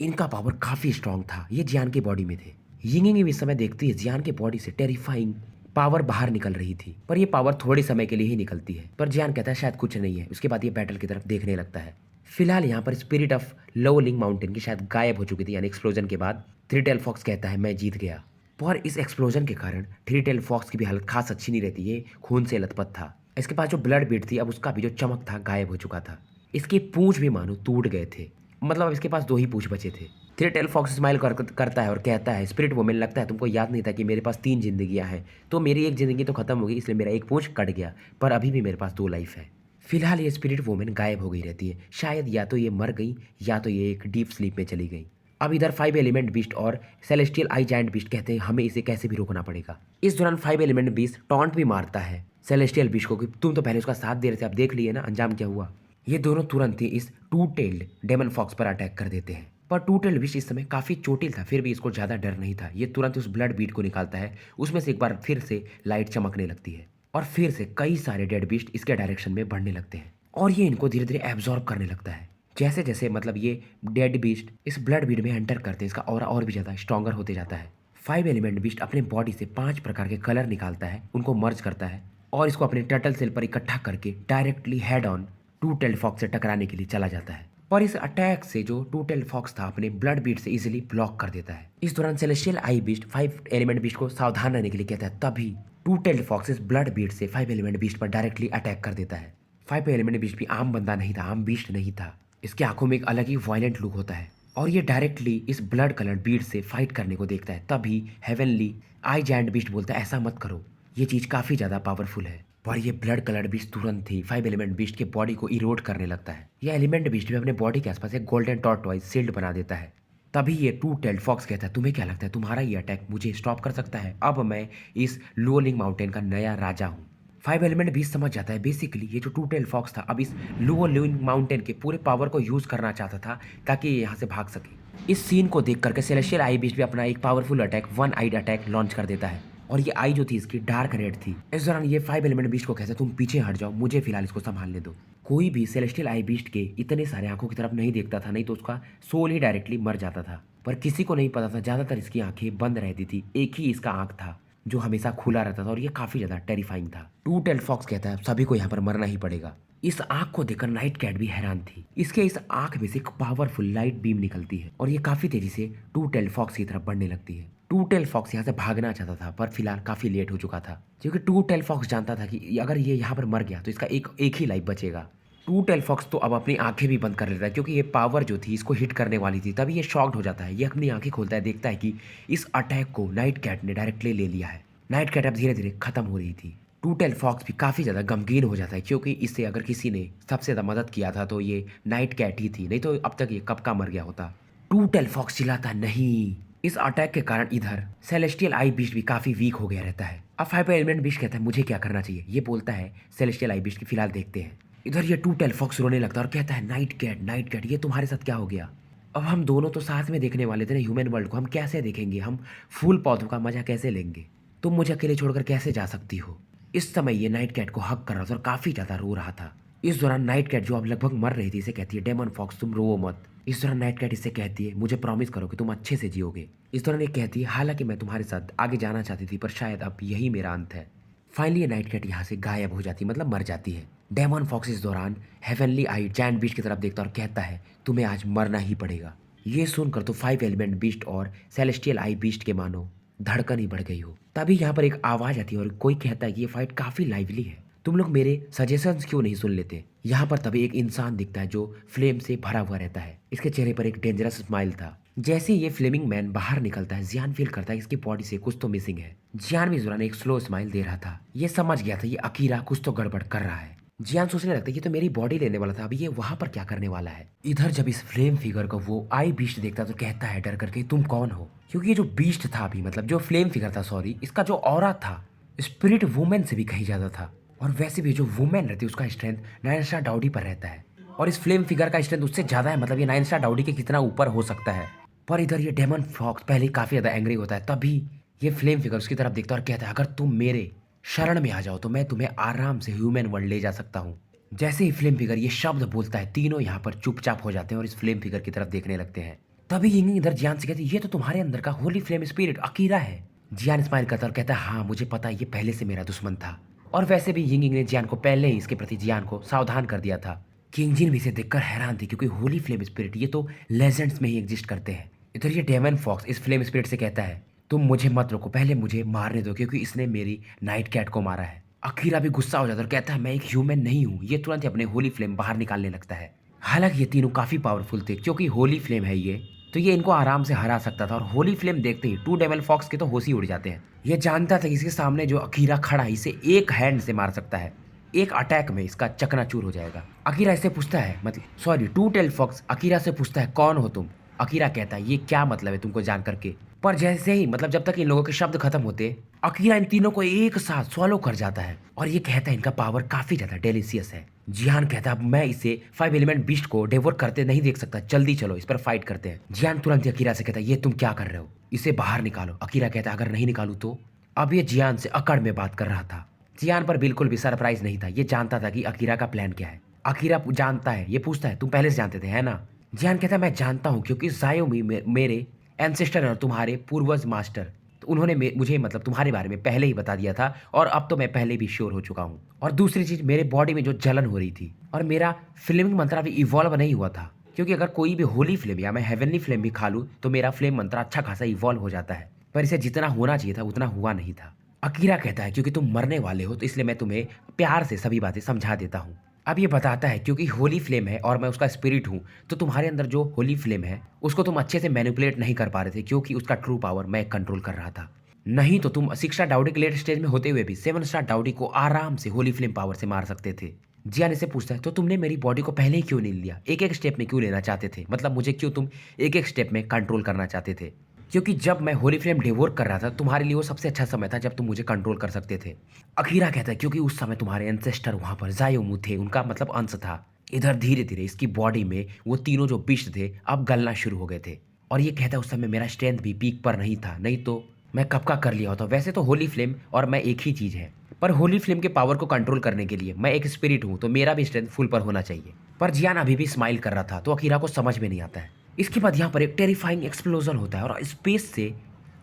इनका पावर काफी स्ट्रांग था, ये जियान की बॉडी में थे। यिंगिंग इस समय देखती है जियान के बॉडी से टेरिफाइंग पावर बाहर निकल रही थी पर ये पावर थोड़े समय के लिए ही निकलती है। पर जियान कहता है शायद कुछ नहीं है, उसके बाद ये बैटल की तरफ देखने लगता है। फिलहाल यहाँ पर स्पिरिट ऑफ लोवलिंग माउंटेन की शायद गायब हो चुकी थी यानी एक्सप्लोजन के बाद। थ्री टेल फॉक्स कहता है मैं जीत गया। पर इस एक्सप्लोजन के कारण थ्री टेल फॉक्स की भी हालत खास अच्छी नहीं रहती, ये खून से लथपथ था। इसके पास जो ब्लड बीट थी अब उसका भी जो चमक था गायब हो चुका था। इसके पूंछ भी मानो टूट गए थे, मतलब अब इसके पास 2 ही पूंछ बचे थे। थ्री टेल फॉक्स स्माइल करता है और कहता है स्पिरिट वुमेन लगता है तुमको याद नहीं था कि मेरे पास 3 जिंदगियां हैं, तो मेरी एक जिंदगी तो खत्म हो गई इसलिए मेरा एक पूंछ कट गया पर अभी भी मेरे पास 2 लाइफ है। फिलहाल ये स्पिरिट वुमेन गायब हो गई रहती है, शायद या तो ये मर गई या तो ये एक डीप स्लीप में चली गई। अब इधर 5 एलिमेंट बीस्ट और सेलेस्टियल आई जायंट बीस्ट कहते हैं हमें इसे कैसे भी रोकना पड़ेगा। इस दौरान 5 एलिमेंट बीस्ट टॉन्ट भी मारता है सेलेस्टियल बीस्ट को कि तुम तो पहले उसका साथ दे रहे थे, अब देख लिए ना अंजाम क्या हुआ। ये दोनों तुरंत ही इस टू टेल्ड डेमन फॉक्स पर अटैक कर देते हैं पर टू टेल्ड बीस्ट इस समय काफी चोटिल था, फिर भी इसको ज्यादा डर नहीं था। ये तुरंत उस ब्लड बीट को निकालता है, उसमें से एक बार फिर से लाइट चमकने लगती है और फिर से कई सारे डेड बीस्ट इसके डायरेक्शन में बढ़ने लगते हैं और ये इनको धीरे धीरे एब्जॉर्ब करने लगता है। जैसे जैसे मतलब ये डेड बीस्ट इस ब्लड बीड में एंटर करते हैं इसका ऑरा और भी ज़्यादा स्ट्रॉन्गर होते जाता है। 5 एलिमेंट बीस्ट अपने बॉडी से 5 प्रकार के कलर निकालता है, उनको मर्ज करता है और इसको अपने टर्टल सेल पर इकट्ठा करके directly head on to tailed fox से टकराने के लिए चला जाता है। पर इस अटैक से जो टू टेल्ड फॉक्स था अपने ब्लड बीट से इजीली ब्लॉक कर देता है। इस दौरान सेलेस्टियल आई बीस्ट 5 एलिमेंट बीस्ट को सावधान रहने के लिए कहता है, तभी टू टेल्ड फॉक्स इस ब्लड बीट से 5 एलिमेंट बीस्ट पर डायरेक्टली अटैक कर देता है। 5 एलिमेंट बीस्ट भी आम बंदा नहीं था, आम बीस्ट नहीं था, इसकी आंखों में एक अलग ही वायलेंट लुक होता है और ये डायरेक्टली इस ब्लड कलर बीट से फाइट करने को देखता है। तभी हेवनली आई जायंट बीस्ट बोलता है ऐसा मत करो, ये चीज काफी ज्यादा पावरफुल है। पर ये ब्लड कलर बीस्ट तुरंत ही 5 एलिमेंट बीस्ट के बॉडी को इरोड करने लगता है। यह एलिमेंट बीस्ट भी अपने बॉडी के आसपास एक गोल्डन टॉर्टॉइज शील्ड बना देता है। तभी ये टू टेल्ड फॉक्स कहता है तुम्हें क्या लगता है तुम्हारा ये अटैक मुझे स्टॉप कर सकता है, अब मैं इस लुओलिंग माउंटेन का नया राजा हूँ। 5 एलिमेंट बीस्ट समझ जाता है बेसिकली ये जो टू टेल्ड फॉक्स था अब इस लुओलिंग माउंटेन के पूरे पावर को यूज करना चाहता था ताकि ये यहाँ से भाग सके। इस सीन को देख करके सेलेस्टियल आई बीस्ट भी अपना एक पावरफुल अटैक 1 आइड अटैक लॉन्च कर देता है और ये आई जो थी इसकी डार्क रेड थी। इस दौरान ये 5 एलिमेंट बीस्ट को कहता है तुम पीछे हट जाओ, मुझे फिलहाल इसको संभालने दो। कोई भी सेलेस्टियल आई बीस्ट के इतने सारे आंखों की तरफ नहीं देखता था, नहीं तो उसका सोल ही डायरेक्टली मर जाता था। पर किसी को नहीं पता था ज्यादातर इसकी आंखें बंद रहती थी, एक ही इसका आंख था जो हमेशा खुला रहता था और ये काफी ज्यादा टेरिफाइंग था। टू टेल्ड फॉक्स कहता है सभी को यहाँ पर मरना ही पड़ेगा। इस आंख को देखकर नाइट कैट भी हैरान थी, इसके इस आंख में से एक पावरफुल लाइट बीम निकलती है और ये काफी तेजी से टू टेल्ड फॉक्स की तरफ बढ़ने लगती है। टू टेल फॉक्स यहाँ से भागना चाहता था पर फिलहाल काफी लेट हो चुका था क्योंकि टू टेल फॉक्स जानता था कि अगर ये यहाँ पर मर गया तो इसका एक ही लाइफ बचेगा। टू टेल फॉक्स तो अब अपनी आंखें भी बंद कर लेता है क्योंकि ये पावर जो थी इसको हिट करने वाली थी। तभी ये शॉक्ड हो जाता है, ये अपनी आंखें खोलता है, देखता है कि इस अटैक को नाइट कैट ने डायरेक्टली ले लिया है। नाइट कैट अब धीरे धीरे खत्म हो रही थी। टू टेल फॉक्स भी काफी ज्यादा गमगीन हो जाता है क्योंकि इससे अगर किसी ने सबसे ज्यादा मदद किया था तो ये नाइट कैट ही थी, नहीं तो अब तक ये कब का मर गया होता। टू टेल फॉक्स चिल्लाता नहीं। इस अटैक के कारण इधर सेलेस्टियल आई बीस्ट भी काफी वीक हो गया रहता है। अब फाइव एलिमेंट बीस्ट कहता है मुझे क्या करना चाहिए, ये बोलता है सेलेस्टियल आई बीस्ट की फिलहाल देखते हैं। इधर ये टू टेल फॉक्स रोने लगता है और कहता है नाइट कैट ये तुम्हारे साथ क्या हो गया। अब हम दोनों तो साथ में देखने वाले थे ना ह्यूमन वर्ल्ड को, हम कैसे देखेंगे, हम फूल पौधों का मजा कैसे लेंगे, तुम मुझे अकेले छोड़कर कैसे जा सकती हो। इस समय ये नाइट कैट को हक कर रहा था और काफी ज्यादा रो रहा था। इस दौरान नाइट कैट जो अब लगभग मर रही थी इसे कहती है डेमन फॉक्स तुम रो मत। इस दौरान नाइट कैट इससे कहती है मुझे प्रॉमिस करो कि तुम अच्छे से जियोगे। इस दौरान ये कहती है हालांकि मैं तुम्हारे साथ आगे जाना चाहती थी पर शायद अब यही मेरा अंत है। फाइनली ये नाइट कैट यहाँ से गायब हो जाती मतलब मर जाती है। डेमन फॉक्स इस दौरान हेवनली आई जायंट बीस्ट की तरफ देखता और कहता है तुम्हें आज मरना ही पड़ेगा। ये सुनकर तो फाइव एलिमेंट बीस्ट और सेलेस्टियल आई बीस्ट के मानो धड़कन ही बढ़ गई हो। तभी यहाँ पर एक आवाज आती है और कोई कहता है कि ये फाइट काफी लाइवली है, तुम लोग मेरे सजेशंस क्यों नहीं सुन लेते। यहाँ पर तभी एक इंसान दिखता है जो फ्लेम से भरा हुआ रहता है। इसके चेहरे पर एक डेंजरस स्माइल था। जैसे ये फ्लेमिंग मैन बाहर निकलता है जियान फील करता है इसकी बॉडी से कुछ तो मिसिंग है। जियान भी इस दौरान एक स्लो स्माइल दे रहा था। ये समझ गया था ये अकीरा कुछ तो गड़बड़ कर रहा है। जियान सोचने लगता है ये तो मेरी बॉडी लेने वाला था, अभी ये वहां पर क्या करने वाला है। इधर जब इस फ्लेम फिगर को वो आई बीस्ट देखता तो कहता है डर करके तुम कौन हो, क्योंकि ये जो बीस्ट था अभी मतलब जो फ्लेम फिगर था सॉरी, इसका जो ऑरा था स्पिरिट वुमेन से भी कहीं ज्यादा था। और वैसे भी जो वुमेन रहती है उसका स्ट्रेंथ 9 स्टार डाउडी पर रहता है और इस फ्लेम फिगर का स्ट्रेंथ उससे ज्यादा है, मतलब ये 9 स्टार डाउडी के कितना ऊपर हो सकता है। पर इधर ये डेमन फॉक्स पहले ही काफी ज्यादा एंग्री होता है। तभी ये फ्लेम फिगर उसकी तरफ देखता है और कहता है अगर तुम मेरे शरण में आ जाओ तो मैं तुम्हें आराम से ह्यूमन वर्ल्ड ले जा सकता हूँ। जैसे ही फ्लेम फिगर ये शब्द बोलता है तीनों यहाँ पर चुपचाप हो जाते हैं और इस फ्लेम फिगर की तरफ देखने लगते हैं। तभी यिंग इधर जियान से कहती है ये तो तुम्हारे अंदर का होली फ्लेम स्पिरिट अकीरा है। जियान स्माइल करता और कहता है हाँ मुझे पता है ये पहले से मेरा दुश्मन था। और वैसे भी यिंग ने जियान को पहले ही इसके प्रति जियान को सावधान कर दिया था। किंग जिन भी इसे देखकर हैरान थी क्योंकि होली फ्लेम स्पिरिट ये तो लेजेंड्स में ही एग्जिस्ट करते हैं। इधर ये डेमन फॉक्स इस फ्लेम स्पिरिट से कहता है तुम मुझे मत रोको, पहले मुझे मारने दो क्योंकि इसने मेरी नाइट कैट को मारा है। अकीरा भी गुस्सा हो जाता है और कहता है मैं एक ह्यूमन नहीं हूँ। ये तुरंत ही अपने होली फ्लेम बाहर निकालने लगता है। हालांकि ये तीनों काफी पावरफुल थे क्योंकि होली फ्लेम है ये, तो ये इनको आराम से हरा सकता था। और होली फ्लेम देखते ही टू डेमन फॉक्स के तो होश ही उड़ जाते हैं। ये जानता था कि इसके सामने जो अकीरा खड़ा है इसे एक हैंड से मार सकता है, एक अटैक में इसका चकनाचूर हो जाएगा। अकीरा इससे पूछता है मतलब sorry two tail fox Akira से पूछता है कौन हो तुम। अकीरा कहता है ये क्या मतलब है तुमको जान करके। पर जैसे ही मतलब जब तक इन लोगों के शब्द खत्म होते अकीरा इन तीनों को एक साथ स्वॉलो कर जाता है और ये कहता है इनका पावर काफी ज्यादा डेलिशियस है। जियान कहता है मैं इसे फाइव एलिमेंट बीस्ट को डेवोर करते नहीं देख सकता, जल्दी चलो इस पर फाइट करते हैं। जियान तुरंत ही अकीरा से कहता है ये तुम क्या कर रहे हो, इसे बाहर निकालो। अकीरा कहता है अगर नहीं निकालू तो। अब ये जियान से अकड़ में बात कर रहा था। जियान पर बिल्कुल भी सरप्राइज नहीं था, ये जानता था कि अकीरा का प्लान क्या है। अकीरा जानता है, ये पूछता है तुम पहले से जानते थे है ना। जियान कहता है मैं जानता हूँ क्योंकि जायोमी मेरे एंसेस्टर और तुम्हारे पूर्वज मास्टर, तो उन्होंने मुझे मतलब तुम्हारे बारे में पहले ही बता दिया था और अब तो मैं पहले भी श्योर हो चुका हूँ। और दूसरी चीज मेरे बॉडी में जो जलन हो रही थी और मेरा फ्लेमिंग मंत्र अभी इवॉल्व नहीं हुआ था, क्योंकि अगर कोई भी होली फ्लेम या मैं हेवनली फ्लेम भी खा लूँ तो मेरा फ्लेम मंत्र अच्छा खासा इवॉल्व हो जाता है, पर इसे जितना होना चाहिए था उतना हुआ नहीं था। अकीरा कहता है क्योंकि तुम मरने वाले हो तो इसलिए मैं तुम्हें प्यार से सभी बातें समझा देता हूँ। अब ये बताता है क्योंकि होली फ्लेम है और मैं उसका स्पिरिट हूँ, तो तुम्हारे अंदर जो होली फ्लेम है उसको तुम अच्छे से मैनिपुलेट नहीं कर पा रहे थे क्योंकि उसका ट्रू पावर मैं कंट्रोल कर रहा था। नहीं तो तुम 6 स्टार डाउडी के लेट स्टेज में होते हुए भी 7 स्टार डाउडी को आराम से होली फ्लेम पावर से मार सकते थे। जियान इसे पूछता है तो तुमने मेरी बॉडी को पहले ही क्यों नहीं लिया, एक एक स्टेप में क्यों लेना चाहते थे, मतलब मुझे क्यों तुम एक एक स्टेप में कंट्रोल करना चाहते थे। क्योंकि जब मैं होली फ्लेम डिवोर कर रहा था तुम्हारे लिए वो सबसे अच्छा समय था जब तुम मुझे कंट्रोल कर सकते थे। अकीरा कहता है क्योंकि उस समय तुम्हारे एंसेस्टर वहां पर जायोमू थे, उनका मतलब अंश था। इधर धीरे धीरे इसकी बॉडी में वो तीनों जो बिस्ट थे अब गलना शुरू हो गए थे। और ये कहता है उस समय मेरा स्ट्रेंथ भी पीक पर नहीं था, नहीं तो मैं कब का कर लिया होता। वैसे तो होली फ्लेम और मैं एक ही चीज है, पर होली फ्लेम के पावर को कंट्रोल करने के लिए मैं एक स्पिरिट हूँ तो मेरा भी स्ट्रेंथ फुल पर होना चाहिए। पर जियान अभी भी स्माइल कर रहा था तो अकीरा को समझ में नहीं आता है। इसके बाद यहाँ पर एक टेरिफाइंग एक्सप्लोजन होता है और स्पेस से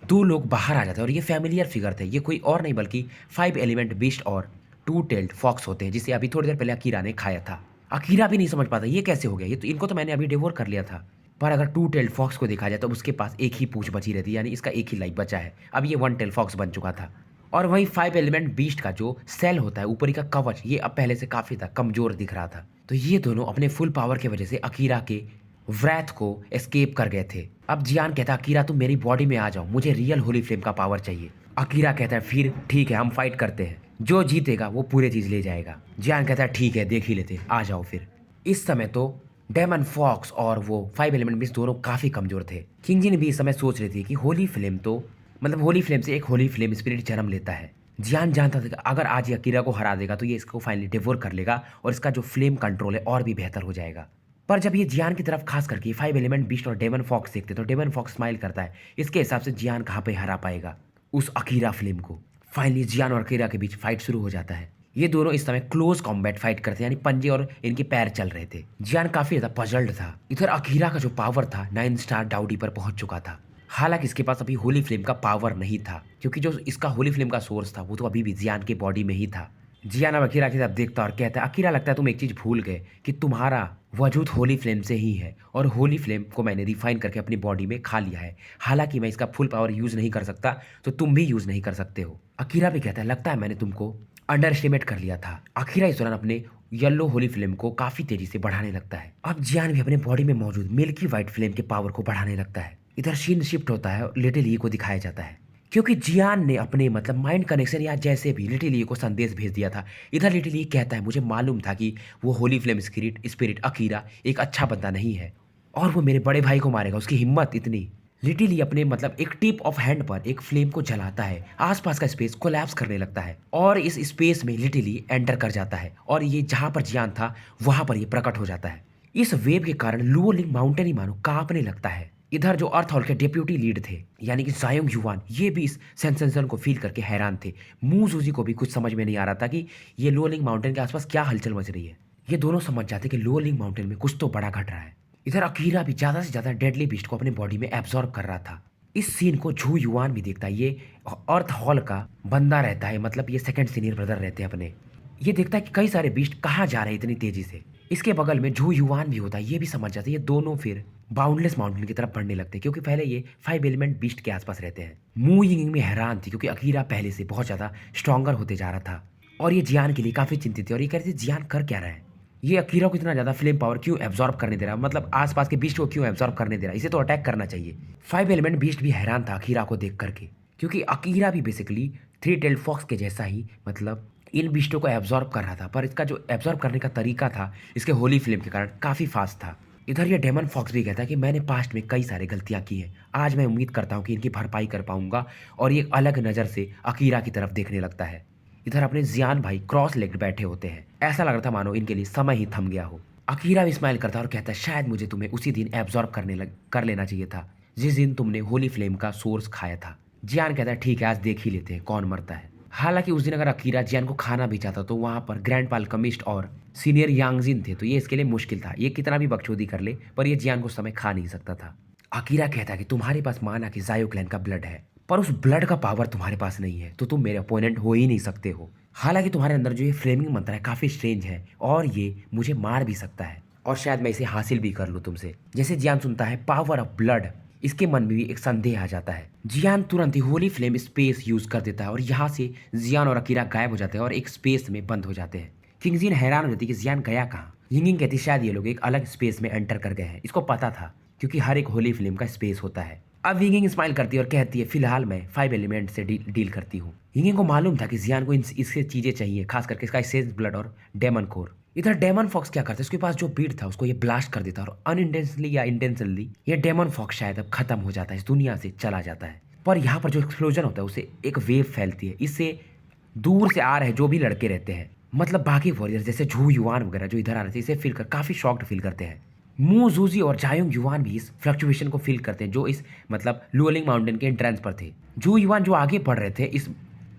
2 लोग बाहर आ जाते हैं और ये फैमिलियर फिगर थे, ये कोई और नहीं बल्कि 5 एलिमेंट बीस्ट और 2 टेल्ड फॉक्स होते हैं जिसे अभी थोड़ी देर पहले अकीरा ने खाया था। अकीरा भी नहीं समझ पाता ये कैसे हो गया, ये तो इनको तो मैंने अभी डिवोर कर लिया था। पर अगर 2 टेल्ड फॉक्स को देखा जाए तो उसके पास एक ही पूंछ बची रहती है, यानी इसका एक ही लाइफ बचा है। अब ये 1 टेल्ड फॉक्स बन चुका था। और वहीं 5 एलिमेंट बीस्ट का जो सेल होता है ऊपरी का कवच, ये अब पहले से काफी था कमजोर दिख रहा था। तो ये दोनों अपने फुल पावर की वजह से अकीरा के व्रैथ को एस्केप कर गए थे। अब जियान कहता है अकीरा तुम मेरी बॉडी में आ जाओ, मुझे रियल होली फ्लेम का पावर चाहिए। अकीरा कहता है फिर ठीक है हम फाइट करते हैं, जो जीतेगा वो पूरे चीज ले जाएगा। जियान कहता है ठीक है देख ही लेते, आ जाओ फिर। इस समय तो डेमन फॉक्स और वो फाइव एलिमेंट बीस्ट दोनों काफी कमजोर थे। किंग जिन भी इस समय सोच रही थी कि होली फ्लेम तो मतलब होली फ्लेम से एक होली फ्लेम स्पिरिट जन्म लेता है। जियान जानता था कि अगर आज ये अकीरा को हरा देगा तो ये इसको फाइनली डिवोर कर लेगा और इसका जो फ्लेम कंट्रोल है और भी बेहतर हो जाएगा। पर जब ये जियान की तरफ खास करके फाइव एलिमेंट बीस्ट और डेमन फॉक्स देखते तो डेमन फॉक्स स्माइल करता है। इसके हिसाब से जियान कहाँ पे हरा पाएगा उस अकीरा फ्लेम को। फाइनली जियान और अकीरा के बीच फाइट शुरू हो जाता है। ये दोनों इस समय क्लोज कॉम्बैट फाइट करते हैं, यानी पंजे और इनके पैर चल रहे थे। जियान काफी ज्यादा पजल्ड था। इधर अकीरा का जो पावर था 9 स्टार डाउडी पर पहुंच चुका था। हालांकि इसके पास अभी होली फ्लेम का पावर नहीं था, क्योंकि जो इसका होली फ्लेम का सोर्स था वो तो अभी भी जियान के बॉडी में ही था। जियान अब अकीरा की तरफ देखता और कहता है, अकीरा लगता है तुम एक चीज भूल गए कि तुम्हारा वजूद होली फ्लेम से ही है और होली फ्लेम को मैंने रिफाइन करके अपनी बॉडी में खा लिया है। हालांकि मैं इसका फुल पावर यूज नहीं कर सकता तो तुम भी यूज नहीं कर सकते हो। अकीरा भी कहता है, लगता है मैंने तुमको अंडर एस्टिमेट कर लिया था। अकीरा इस दौरान अपने येलो होली फ्लेम को काफी तेजी से बढ़ाने लगता है। अब जियान भी अपने बॉडी में मौजूद मिल्की व्हाइट फ्लेम के पावर को बढ़ाने लगता है। इधर सीन शिफ्ट होता है और लिटिल ई को दिखाया जाता है, क्योंकि जियान ने अपने मतलब माइंड कनेक्शन या जैसे भी लिटिल ई को संदेश भेज दिया था। इधर लिटिल ई कहता है, मुझे मालूम था कि वो होली फ्लेम स्पिरिट अकीरा एक अच्छा बंदा नहीं है और वो मेरे बड़े भाई को मारेगा, उसकी हिम्मत इतनी। लिटिल ई अपने मतलब एक टिप ऑफ हैंड पर एक फ्लेम को जलाता है। आसपास का स्पेस कोलैप्स करने लगता है और इस स्पेस में लिटिल ई एंटर कर जाता है और ये जहां पर जियान था वहां पर ये प्रकट हो जाता है। इस वेव के कारण लुओलिंग माउंटेन ही मानो कांपने लगता है। इधर जो अर्थ हॉल के डिप्यूटी लीड थे यानी कि जायोंग युवान, ये भी इस सेंसेशन को फील करके हैरान थे। मू जूजी को भी कुछ समझ में नहीं आ रहा था कि ये लुओलिंग माउंटेन के आसपास क्या हलचल मच रही है। ये दोनों समझ जाते कि लुओलिंग माउंटेन में कुछ तो बड़ा घट रहा है। इधर अकीरा भी ज्यादा से ज्यादा डेडली बीस्ट को अपने बॉडी में एब्जॉर्ब कर रहा था। इस सीन को झू युवान भी देखता है। ये अर्थ हॉल का बंदा रहता है, मतलब ये सेकंड सीनियर ब्रदर रहते हैं अपने। ये देखता है कि कई सारे बीस्ट कहाँ जा रहे हैं इतनी तेजी से। इसके बगल में झू युवान भी होता है, ये भी समझ जाते हैं। ये दोनों फिर बाउंडलेस माउंटेन की तरफ बढ़ने लगते हैं, क्योंकि पहले ये फाइव एलिमेंट बीस्ट के आसपास रहते हैं। मू यिंग में हैरान थी क्योंकि अकीरा पहले से बहुत ज्यादा स्ट्रॉन्गर होते जा रहा था और ये जियान के लिए काफी चिंतित थी और ये कह रही थी जियान कर क्या रहा है, ये अकीरा को इतना ज्यादा फ्लेम पावर क्यों एब्जॉर्ब करने दे रहा है, मतलब आसपास के बीस्ट को क्यों एब्जॉर्ब करने दे रहा है, इसे तो अटैक करना चाहिए। फाइव एलिमेंट बीस्ट भी हैरान था अकीरा को देख करके, क्योंकि अकीरा भी बेसिकली थ्री टेल्ड फॉक्स के जैसा ही मतलब इन बीस्टों को एब्जॉर्ब कर रहा था, पर इसका जो एब्जॉर्ब करने का तरीका था इसके होली फ्लेम के कारण काफी फास्ट था। इधर ये डेमन फॉक्स भी कहता है कि मैंने पास्ट में कई सारी गलतियां की हैं, आज मैं उम्मीद करता हूं कि इनकी भरपाई कर पाऊंगा और ये अलग नजर से अकीरा की तरफ देखने लगता है। इधर अपने जियान भाई क्रॉस लेग्ड बैठे होते हैं, ऐसा लग रहा था मानो इनके लिए समय ही थम गया हो। अकीरा भी स्माइल करता है और कहता है, शायद मुझे तुम्हें उसी दिन एब्जॉर्ब कर लेना चाहिए था जिस दिन तुमने होली फ्लेम का सोर्स खाया था। जियान कहता है, ठीक है आज देख ही लेते हैं कौन मरता है। हालांकि उस दिन अगर अकीरा जियान को खाना भी चाहता तो वहां पर ग्रैंड पालकमिस्ट और सीनियर यांगजिन थे, तो ये इसके लिए मुश्किल था। ये कितना भी बकचोदी कर ले पर ये जियान को उस समय खा नहीं सकता था। अकीरा कहता है कि तुम्हारे पास माना कि जायो क्लैन का ब्लड है, पर उस ब्लड का पावर तुम्हारे पास नहीं है, तो तुम मेरे अपोनेंट हो ही नहीं सकते हो। हालांकि तुम्हारे अंदर जो ये फ्लेमिंग मंत्र है काफी स्ट्रेंज है और ये मुझे मार भी सकता है और शायद मैं इसे हासिल भी कर लूं तुमसे। जैसे जियान सुनता है पावर ऑफ ब्लड, इसके मन में भी एक संदेह आ जाता है। जियान तुरंत ही होली फ्लेम स्पेस यूज कर देता है और यहाँ से जियान और अकीरा गायब हो जाते हैं और एक स्पेस में बंद हो जाते हैं। किंगजिन हैरान हो जाती है कि जियान गया कहाँ। यिंगिंग कहती शायद ये लोग एक अलग स्पेस में एंटर कर गए हैं, इसको पता था क्योंकि हर एक होली फ्लेम का स्पेस होता है। अब यिंगिंग स्माइल करती है और कहती है, फिलहाल मैं फाइव एलिमेंट से डील करती हूँ। यिंगिंग को मालूम था कि जियान को इससे चीजें चाहिए, खास करके इसका सेंस ब्लड और डेमन कोर। इधर डेमन फॉक्स क्या करता है, उसके पास जो बीट था उसको ये ब्लास्ट कर देता है और अनइंटेंशनली या इंटेंशनली ये डेमन फॉक्स शायद अब खत्म हो जाता है, इस दुनिया से चला जाता है। पर यहाँ पर जो एक्सप्लोजन होता है उससे एक वेव फैलती है, इससे दूर से आ रहे जो भी लड़के रहते हैं मतलब बाकी वॉरियर जैसे झू युवान वगैरह जो इधर आ रहे थे, इसे फील कर काफी शॉक्ड फील करते हैं। मू जूजी और जायोंग युवान भी इस फ्लक्चुएशन को फील करते हैं जो इस मतलब लुओलिंग माउंटेन के एंट्रेंस पर थे। झू युवान जो आगे बढ़ रहे थे इस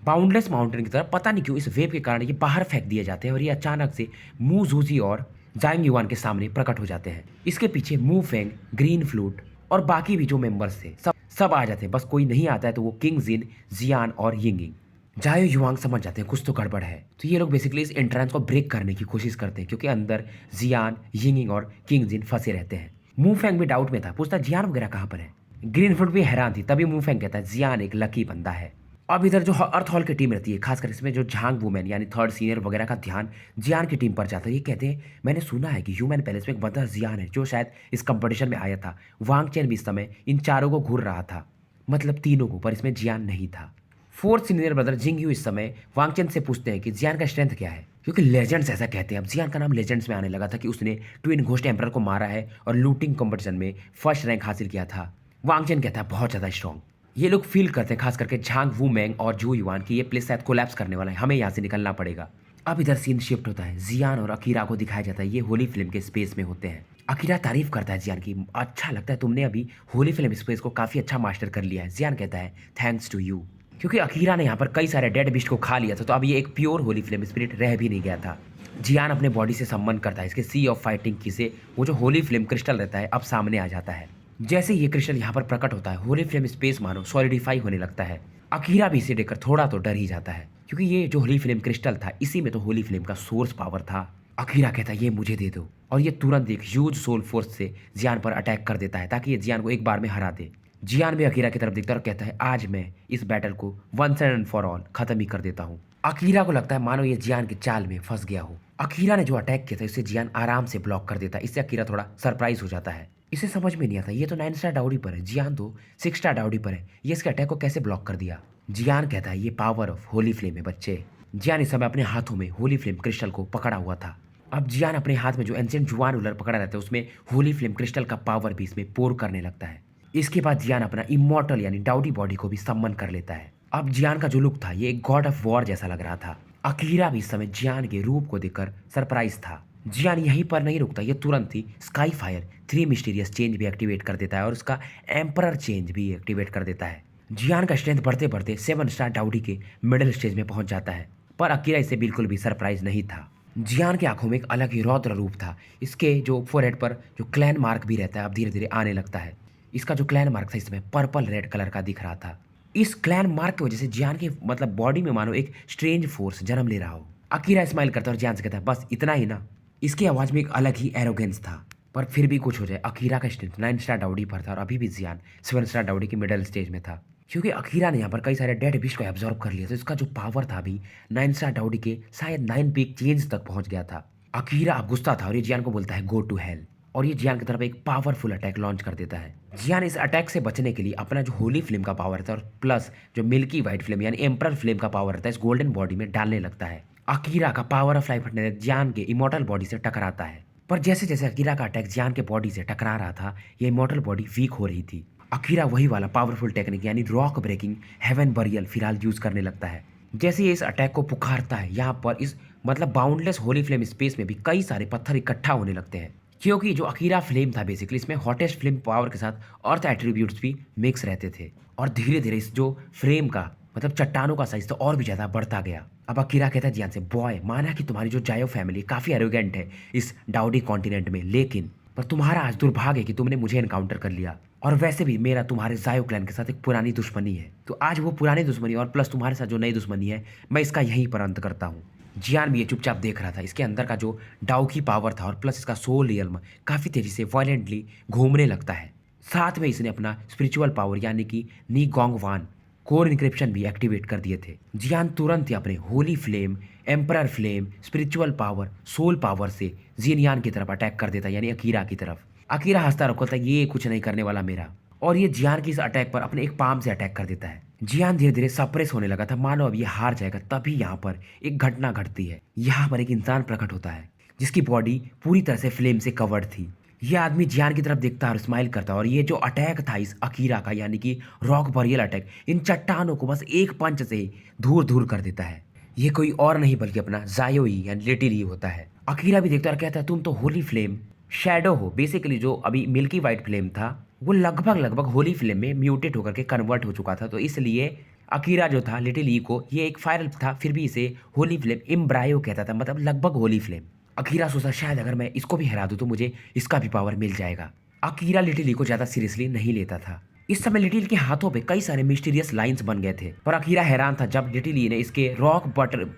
बाउंडलेस माउंटेन की तरफ, पता नहीं क्यों इस वेव के कारण ये बाहर फेंक दिए जाते हैं और ये अचानक से मू जूजी और जायोंग युवान के सामने प्रकट हो जाते हैं। इसके पीछे मू फेंग, ग्रीन फ्लूट और बाकी भी जो मेंबर्स थे सब आ जाते हैं, बस कोई नहीं आता है तो वो किंग जिन, जियान और यिंगिंग। जायो युवांग समझ जाते हैं कुछ तो गड़बड़ है, तो ये लोग बेसिकली इस एंट्रेंस को ब्रेक करने की कोशिश करते हैं क्योंकि अंदर जियान, यिंगिंग और किंग जिन फंसे रहते हैं। मू फेंग भी डाउट में था, पूछता जियान वगैरह कहाँ पर है। ग्रीन फ्रूट भी हैरान थी, तभी मू फेंग कहता है जियान एक लकी बंदा है। अब इधर जो अर्थ हॉल की टीम रहती है, खासकर इसमें जो झांग वुमेन यानी थर्ड सीनियर वगैरह का ध्यान जियान की टीम पर जाता है। ये कहते हैं, मैंने सुना है कि ह्यूमन पैलेस में एक बंदा जियान है जो शायद इस कंपटीशन में आया था। वांग चैन भी इस समय इन चारों को घूर रहा था, मतलब तीनों को, पर इसमें जियान नहीं था। Fourth senior brother Jing Yu इस समय वांगचेन से पूछते हैं कि जियान का स्ट्रेंथ क्या है, क्योंकि लेजेंड्स ऐसा कहते हैं। अब जियान का नाम लेजेंड्स में आने लगा था कि उसने ट्विन घोस्ट एम्परर को मारा है और लूटिंग कंपटीशन में फर्स्ट रैंक हासिल किया था। वांग चेन कहता है बहुत ज़्यादा स्ट्रॉन्ग। ये लोग फील करते हैं खास करके झांग वू मैंग और जू युआन की ये प्लेस शायद कोलैप्स करने वाला है, हमें यहाँ से निकलना पड़ेगा। अब इधर सीन शिफ्ट होता है, जियान और अकीरा को दिखाया जाता है, ये होली फिल्म के स्पेस में होते हैं। अकीरा तारीफ करता है जियान की, अच्छा लगता है तुमने अभी होली फिल्म स्पेस को काफ़ी अच्छा मास्टर कर लिया है। जियान कहता है थैंक्स टू यू, क्योंकि अकीरा ने यहाँ पर कई सारे डेड बिस्ट को खा लिया था, तो अब ये एक प्योर होली फिल्म स्पिरिट रह भी नहीं गया था। जियान अपने बॉडी से सम्मान करता है इसके सी ऑफ फाइटिंग की से, वो जो होली फिल्म क्रिस्टल रहता है अब सामने आ जाता है। जैसे ये क्रिस्टल यहाँ पर प्रकट होता है, होली फिल्म स्पेस मानो सॉलिडिफाई होने लगता है। अकीरा भी इसे देखकर थोड़ा तो डर ही जाता है, क्योंकि ये जो होली फिल्म क्रिस्टल था इसी में तो होली फिल्म का सोर्स पावर था। अकीरा कहता है ये मुझे दे दो, और ये तुरंत एक ह्यूज सोल फोर्स से जियान पर अटैक कर देता है ताकि ये जियान को एक बार में हरा दे। जियान भी अकीरा की तरफ देखता है और कहता है आज मैं इस बैटल को वंस एंड फॉर ऑल खत्म ही कर देता हूँ। अकीरा को लगता है मानो ये जियान की चाल में फंस गया हो। अकीरा ने जो अटैक किया था इसे जियान आराम से ब्लॉक कर देता है, इससे अकीरा थोड़ा सरप्राइज हो जाता है। इसे समझ में नहीं आता, ये तो 9 स्टार डाउडी पर है, जियान तो 6 स्टार डाउडी पर है, ये इसके अटैक को कैसे ब्लॉक कर दिया। जियान कहता है ये पावर ऑफ होली फ्लेम है बच्चे। जियान इस समय अपने हाथों में होली फ्लेम क्रिस्टल को पकड़ा हुआ था। अब जियान अपने हाथ में जो एंशिएंट जुआन उलर पकड़ा रहता है उसमें होली फ्लेम क्रिस्टल का पावर भी इसमें पोर करने लगता है। इसके बाद जियान अपना इमॉर्टल यानी डाउडी बॉडी को भी सम्मन कर लेता है। अब जियान का जो लुक था ये एक गॉड ऑफ वॉर जैसा लग रहा था। अकीरा भी इस समय जियान के रूप को देखकर सरप्राइज था। जियान यहीं पर नहीं रुकता, ये तुरंत ही स्काई फायर 3 मिस्टीरियस चेंज भी एक्टिवेट कर देता है और उसका एम्परर चेंज भी एक्टिवेट कर देता है। जियान का स्ट्रेंथ बढ़ते बढ़ते 7 स्टार डाउडी के मिडिल स्टेज में पहुंच जाता है, पर अकीरा इसे बिल्कुल भी सरप्राइज नहीं था। जियान की आंखों में एक अलग ही रौद्र रूप था, इसके जो फोरहेड पर जो क्लैन मार्क भी रहता है अब धीरे धीरे आने लगता है। इसका जो क्लैन मार्क था इसमें पर्पल रेड कलर का दिख रहा था। इस क्लैन मार्क की वजह से जियान के मतलब बॉडी में मानो एक स्ट्रेंज फोर्स जन्म ले रहा हो। अकीरा स्माइल करता है और जियान से कहता है बस इतना ही ना। इसकी आवाज में एक अलग ही एरोगेंस था, पर फिर भी कुछ हो जाए अकीरा का स्ट्रेंथ 9 स्टार डाउडी पर था और अभी भी जियान 7 स्टार डाउडी के मिडिल स्टेज में था। क्योंकि अकीरा ने यहाँ पर कई सारे डेड बिस्ट को एब्जॉर्व कर लिया, तो इसका जो पावर था अभी 9 स्टार डाउडी के शायद 9 पीक चेंज तक पहुंच गया था। अकीरा अब गुस्सा था और ये जियान को बोलता है गो टू हेल, और ये जियान की तरफ एक पावरफुल अटैक लॉन्च कर देता है। जियान इस अटैक से बचने के लिए अपना जो होली फ्लेम का पावर था और प्लस जो मिल्की वाइट फ्लेम यानी एम्परर फ्लेम का पावर था इस गोल्डन बॉडी में डालने लगता है। अकीरा का पावर ऑफ लाइफ हटने जियान के इमॉर्टल बॉडी से टकराता है, पर जैसे जैसे अकीरा का अटैक जियान के बॉडी से टकरा रहा था ये इमॉर्टल बॉडी वीक हो रही थी। अकीरा वही वाला पावरफुल टेक्निक यानी रॉक ब्रेकिंग हेवन बरियल फिलहाल यूज करने लगता है। जैसे ये इस अटैक को पुकारता है यहाँ पर इस मतलब बाउंडलेस होली फ्लेम स्पेस में भी कई सारे पत्थर इकट्ठा होने लगते हैं, क्योंकि जो अकीरा फ्लेम था बेसिकली इसमें हॉटेस्ट फ्लेम पावर के साथ अर्थ एट्रीब्यूट्स भी मिक्स रहते थे, और धीरे धीरे इस जो फ्लेम का मतलब चट्टानों का साइज तो और भी ज़्यादा बढ़ता गया। अब अकीरा कहता है जियान से बॉय माना कि तुम्हारी जो जायो फैमिली काफ़ी एरोगेंट है इस डाउडी कॉन्टिनेंट में, लेकिन पर तुम्हारा आज दुर्भाग्य है कि तुमने मुझे एनकाउंटर कर लिया, और वैसे भी मेरा तुम्हारे जायो क्लैन के साथ एक पुरानी दुश्मनी है, तो आज वो पुरानी दुश्मनी और प्लस तुम्हारे साथ जो नई दुश्मनी है मैं इसका यहीं पर अंत करता हूँ। जियान भी ये चुपचाप देख रहा था, इसके अंदर का जो डाउ की पावर था और प्लस इसका सोल रियल्म काफ़ी तेजी से वायलेंटली घूमने लगता है। साथ में इसने अपना स्पिरिचुअल पावर यानी कि नी गोंग वान कोर इंक्रिप्शन भी एक्टिवेट कर दिए थे। जियान तुरंत ही अपने holy flame, emperor flame, spiritual power, soul power से जिनयान की तरफ अटैक कर देता यानी अकीरा की तरफ। अकीरा हंसता रखता है ये कुछ नहीं करने वाला मेरा, और ये जियान की इस अटैक पर अपने एक पाम से अटैक कर देता है। जियान धीरे धीरे सप्रेस होने लगा था, मानो अब ये हार जाएगा, तभी यहाँ पर एक घटना घटती है। यहाँ पर एक इंसान प्रकट होता है जिसकी बॉडी पूरी तरह से फ्लेम से कवर्ड थी। यह आदमी जियान की तरफ देखता है और स्माइल करता है, और ये जो अटैक था इस अकीरा का यानी कि रॉक बरियल अटैक इन चट्टानों को बस एक पंच से ही धूर धूर कर देता है। ये कोई और नहीं बल्कि अपना जायो ही यानी लिटिल ही होता है। अकीरा भी देखता है और कहता है तुम तो होली फ्लेम शैडो हो। बेसिकली जो अभी मिल्की वाइट फ्लेम था वो लगभग होली फ्लेम में म्यूटेट होकर के कन्वर्ट हो चुका था, तो इसलिए अकीरा जो था लिटिल ई को ये एक फायर था, फिर भी इसे होली फ्लेम इम्ब्रायो कहता था, मतलब लगभग होली फ्लेम। अकीरा सोचा शायद अगर मैं इसको भी हरा दूं तो मुझे इसका भी पावर मिल जाएगा। अकीरा लिटिल ई को ज़्यादा सीरियसली नहीं लेता था। इस समय लिटिल के हाथों पे कई सारे मिस्टीरियस लाइंस बन गए थे, पर अकीरा हैरान था जब लिटिल ई ने इसके rock butter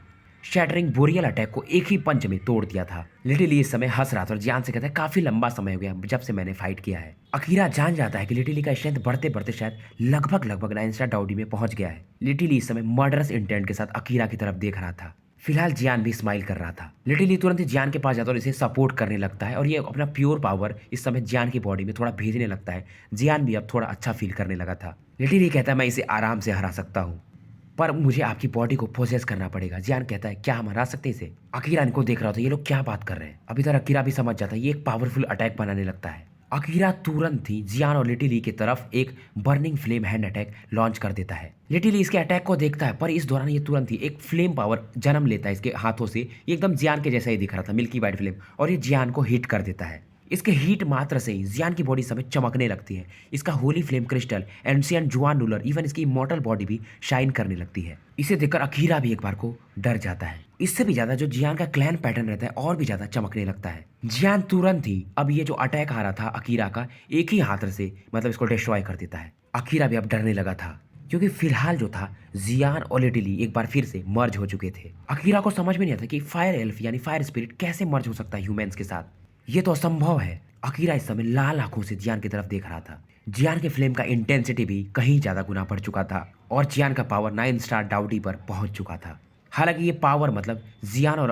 shattering boreal attack को एक ही पंच में तोड़ दिया था। लिटिल ई इस समय हंस रहा था और जियान से कहता है काफी लंबा समय हो गया जब से मैंने फाइट किया है। अकीरा जान जाता है कि लिटिल ई का स्ट्रेंथ बढ़ते बढ़ते शायद लगभग 9 स्टार डाउडी में पहुंच गया है। लिटिल ई इस समय मर्डरस इंटेंट के साथ अकीरा की तरफ देख रहा था। फिलहाल जियान भी स्माइल कर रहा था। लिटिल ई तुरंत ही जियान के पास जाता है और इसे सपोर्ट करने लगता है, और ये अपना प्योर पावर इस समय जियान की बॉडी में थोड़ा भेजने लगता है। जियान भी अब थोड़ा अच्छा फील करने लगा था। लिटिल ई कहता है मैं इसे आराम से हरा सकता हूँ, पर मुझे आपकी बॉडी को पोजेस करना पड़ेगा। जियान कहता है क्या हम हरा सकते हैं इसे? अकीरा इनको देख रहा होता है, ये लोग क्या बात कर रहे हैं। अभी तक अकीरा भी समझ जाता है, ये एक पावरफुल अटैक बनाने लगता है। अकीरा तुरंत ही जियान और लिटिली की तरफ एक burning flame hand attack launch कर देता है। लिटिली इसके अटैक को देखता है, पर इस दौरान ये तुरंत ही एक फ्लेम पावर जन्म लेता है इसके हाथों से। ये एकदम जियान के जैसा ही दिख रहा था, मिल्की वाइट फ्लेम, और ये जियान को हिट कर देता है। इसके हीट मात्र से ही जियान की बॉडी समेत चमकने लगती है। इसका होली फ्लेम क्रिस्टल, एंशिएंट जुआन रूलर, इवन इसकी इमॉर्टल बॉडी भी शाइन करने लगती है। इसे देखकर अकीरा भी एक बार को डर जाता है। इससे भी ज्यादा जो जियान का क्लैन पैटर्न रहता है और भी ज्यादा चमकने लगता है। जियान तुरंत ही अब ये जो अटैक आ रहा था अकीरा का, एक ही हाथ से मतलब इसको डिस्ट्रॉय कर देता है। अकीरा भी अब डरने लगा था, क्योंकि फिलहाल जो था जियान और लिटिली एक बार फिर से मर्ज हो चुके थे। अकीरा को समझ में नहीं आता कि फायर एल्फ यानी फायर स्पिरिट कैसे मर्ज हो सकता है ह्यूमंस के साथ। ये तो असंभव है। अकीरा इस समय लाल आंखों से जियान की तरफ देख रहा था। जियान के फ्लेम का इंटेंसिटी भी कहीं ज्यादा गुना बढ़ चुका था और जियान का पावर 9 स्टार डाउडी पर पहुंच चुका था। हालांकि ये पावर मतलब जियान और